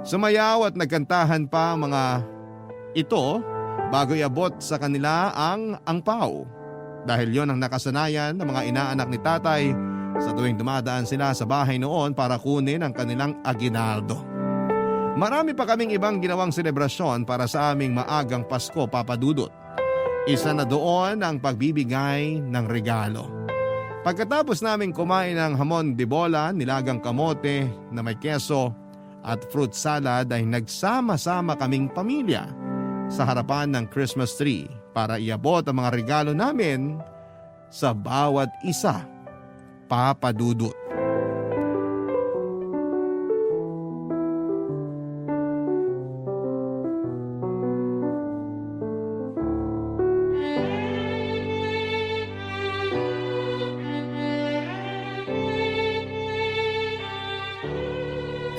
Sumayaw at nagkantahan pa ang mga ito bago iabot sa kanila ang angpaw. Dahil yon ang nakasanayan ng mga inaanak ni tatay sa tuwing dumadaan sila sa bahay noon para kunin ang kanilang aginaldo. Marami pa kaming ibang ginawang selebrasyon para sa aming maagang Pasko, Papa Dudut. Isa na doon ang pagbibigay ng regalo. Pagkatapos naming kumain ng hamon de bola, nilagang kamote na may keso at fruit salad ay nagsama-sama kaming pamilya sa harapan ng Christmas tree para iabot ang mga regalo namin sa bawat isa. Papa Dudut.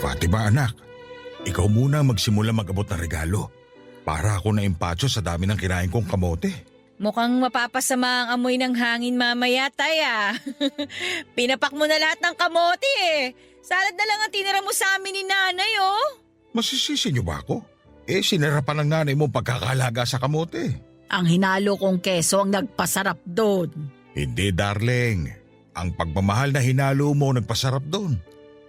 Fatima anak, ikaw muna magsimula mag-abot ng regalo para ako na impatso sa dami ng kinain kong kamote. Mukhang mapapasama ang amoy ng hangin mamaya, Tay ah. Pinapak mo na lahat ng kamote eh. Salad na lang ang tinira mo sa amin ni Nanay oh. Masisisi niyo ba ako? Sinira pa ng nanay mo pagkakalaga sa kamote. Ang hinalo kong keso ang nagpasarap doon. Hindi darling, ang pagmamahal na hinalo mo nagpasarap doon.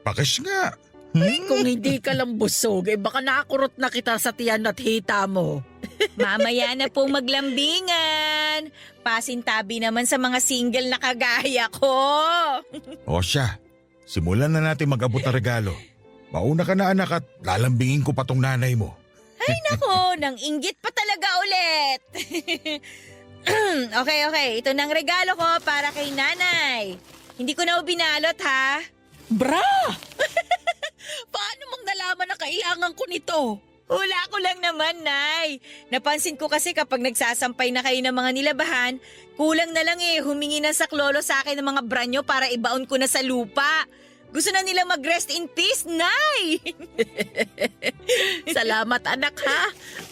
Pakis nga. Kung hindi ka lang busog, baka nakurot na kita sa tiyan at hita mo. Mamaya na pong maglambingan. Pasintabi naman sa mga single na kagaya ko. O siya, simulan na natin mag-abot ng regalo. Mauna ka na anak at lalambingin ko pa tong nanay mo. Ay nako, nang inggit pa talaga ulit. Okay. Ito nang regalo ko para kay Nanay. Hindi ko na binalot ha. Bra! Paano mong nalaman na kailangan ko nito? Hula ko lang naman, Nay. Napansin ko kasi kapag nagsasampay na kayo ng mga nilabahan, kulang na lang humingi ng saklolo sa akin ng mga branyo para ibaon ko na sa lupa. Gusto na nila mag-rest in peace, Nay! Salamat anak ha.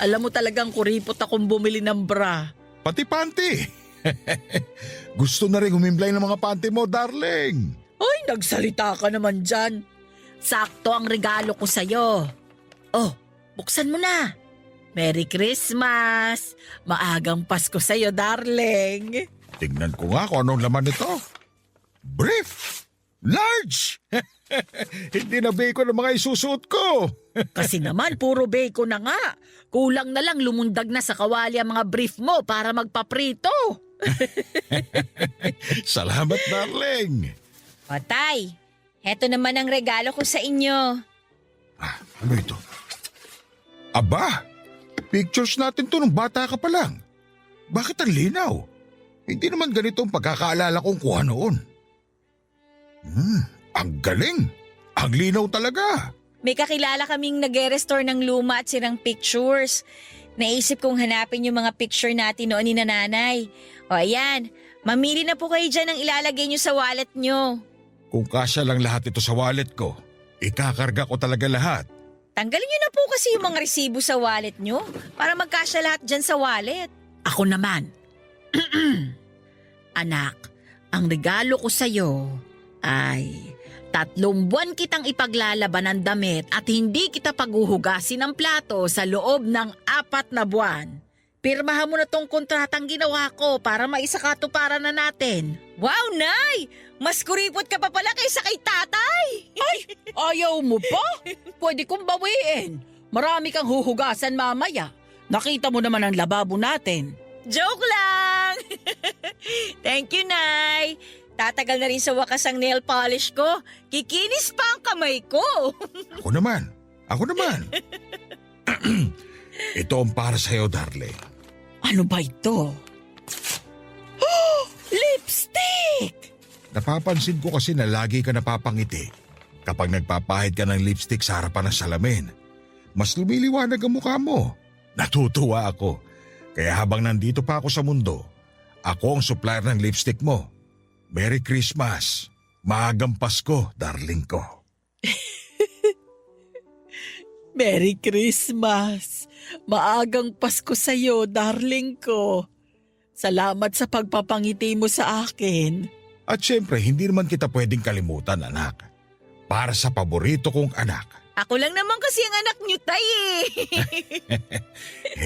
Alam mo talagang kuripot akong bumili ng bra. Pati panty. Gusto na rin humimlay ng mga panty mo, darling. Ay, nagsalita ka naman dyan. Sakto ang regalo ko sa'yo. Oh, buksan mo na. Merry Christmas! Maagang Pasko sa'yo, darling. Tingnan ko nga kung anong laman nito. Brief! Large! Hindi na bacon ang mga isusuot ko. Kasi naman, puro bacon na nga. Kulang na lang lumundag na sa kawali ang mga brief mo para magpaprito. Salamat, darling. O, Tay, heto naman ang regalo ko sa inyo. Ano ito? Aba, pictures natin to nung bata ka pa lang. Bakit ang linaw? Hindi naman ganito ang pagkakaalala kong kuha noon. Ang galing. Ang linaw talaga. May kakilala kaming nag-restore ng luma at sirang pictures. Naisip kong hanapin yung mga picture natin noon ni Nanay. O ayan, mamili na po kayo dyan ng ilalagay nyo sa wallet nyo. Kung kasya lang lahat ito sa wallet ko, ikakarga ko talaga lahat. Tanggalin nyo na po kasi yung mga resibo sa wallet nyo para magkasya lahat dyan sa wallet. Ako naman. Anak, ang regalo ko sa'yo ay 3 buwan kitang ipaglalaban ng damit at hindi kita paghuhugasin ng plato sa loob ng 4 na buwan. Pirmahan mo na tong kontratang ginawa ko para maisakatuparan na natin. Wow, Nay! Mas kuripot ka pa pala kaysa kay Tatay! Ay, ayaw mo pa? Pwede kong bawiin. Marami kang huhugasan mamaya. Nakita mo naman ang lababo natin. Joke lang! Thank you, Nay! Tatagal na rin sa wakas ang nail polish ko. Kikinis pa ang kamay ko. Ako naman. Ito ang para sa'yo, darling. Ano ba ito? Lipstick! Napapansin ko kasi na lagi ka napapangiti kapag nagpapahid ka ng lipstick sa harapan ng salamin. Mas lumiliwanag ang mukha mo. Natutuwa ako. Kaya habang nandito pa ako sa mundo, ako ang supplier ng lipstick mo. Merry Christmas. Maagang Pasko, darling ko. Merry Christmas! Maagang Pasko sa'yo, darling ko. Salamat sa pagpapangiti mo sa akin. At syempre, hindi naman kita pwedeng kalimutan, anak. Para sa paborito kong anak. Ako lang naman kasi ang anak niyo, Tay eh.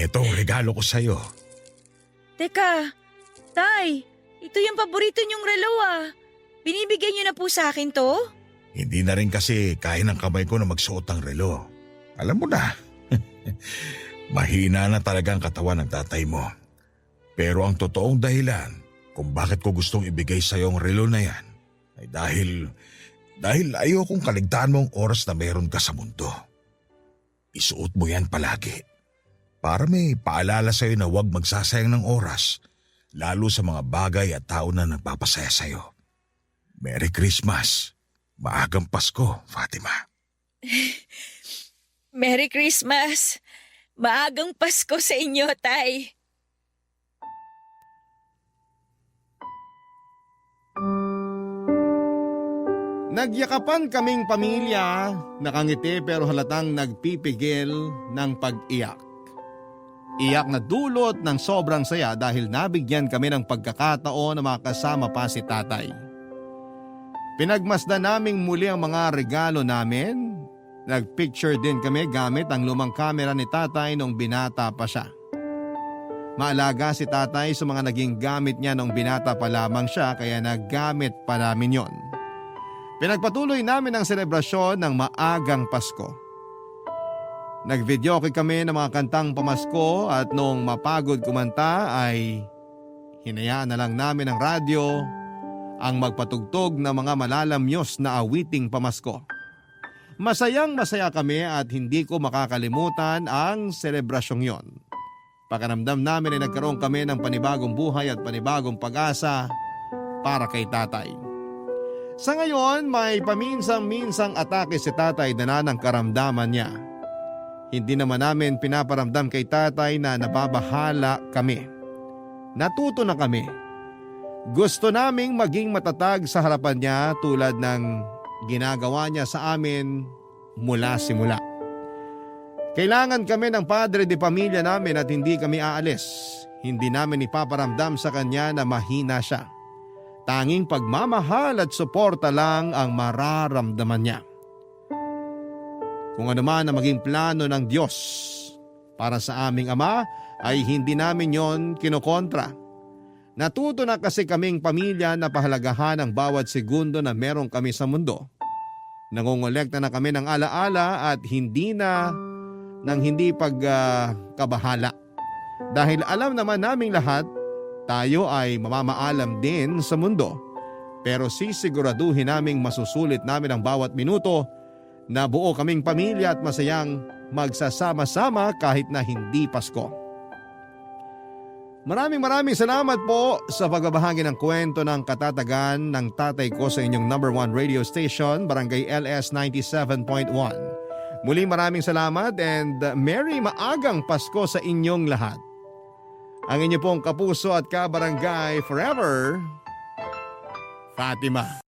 Ito ang regalo ko sa'yo. Teka, Tay, ito yung paborito niyong relo ah. Binibigyan niyo na po sa akin to? Hindi na rin kasi kaya ng kamay ko na magsuot ng relo. Alam mo na, mahina na talaga ang katawan ng tatay mo. Pero ang totoong dahilan kung bakit ko gustong ibigay sa iyo ang relo na yan ay dahil ayokong kaligtaan mo ang oras na meron ka sa mundo. Isuot mo yan palagi Para may paalala sa'yo na huwag magsasayang ng oras, lalo sa mga bagay at tao na nagpapasaya sa'yo. Merry Christmas. Maagang Pasko, Fatima. Merry Christmas! Maagang Pasko sa inyo, Tay. Nagyakapan kaming pamilya, nakangiti pero halatang nagpipigil ng pag-iyak. Iyak na dulot ng sobrang saya dahil nabigyan kami ng pagkakataon na makasama pa si tatay. Pinagmasdan naming muli ang mga regalo namin. Nagpicture din kami gamit ang lumang kamera ni tatay nung binata pa siya. Maalaga si tatay sa mga naging gamit niya nung binata pa lamang siya kaya naggamit pa namin yon. Pinagpatuloy namin ang selebrasyon ng maagang Pasko. Nag-videoke kami ng mga kantang pamasko at nung mapagod kumanta ay hinayaan na lang namin ang radyo ang magpatugtog ng mga malalamyos na awiting pamasko. Masayang masaya kami at hindi ko makakalimutan ang selebrasyong yon. Pakiramdam namin ay nagkaroon kami ng panibagong buhay at panibagong pag-asa para kay tatay. Sa ngayon, may paminsang-minsang atake si tatay na ng karamdaman niya. Hindi naman namin pinaparamdam kay tatay na nababahala kami. Natuto na kami. Gusto naming maging matatag sa harapan niya tulad ng ginagawa niya sa amin mula simula. Kailangan kami ng padre de pamilya namin at hindi kami aalis. Hindi namin ipaparamdam sa kanya na mahina siya. Tanging pagmamahal at suporta lang ang mararamdaman niya. Kung ano man ang maging plano ng Diyos para sa aming ama ay hindi namin yon kinokontra. Natuto na kasi kaming pamilya na pahalagahan ang bawat segundo na meron kami sa mundo. Nangongolekta na kami ng alaala at hindi pagkabahala. Dahil alam naman naming lahat, tayo ay mamamaalam din sa mundo. Pero sisiguraduhin naming masusulit namin ang bawat minuto na buo kaming pamilya at masayang magsasama-sama kahit na hindi Pasko. Maraming salamat po sa pagbabahagi ng kwento ng katatagan ng tatay ko sa inyong number 1 radio station, Barangay LS 97.1. Muli maraming salamat and Merry Maagang Pasko sa inyong lahat. Ang inyo pong kapuso at kabarangay forever, Fatima.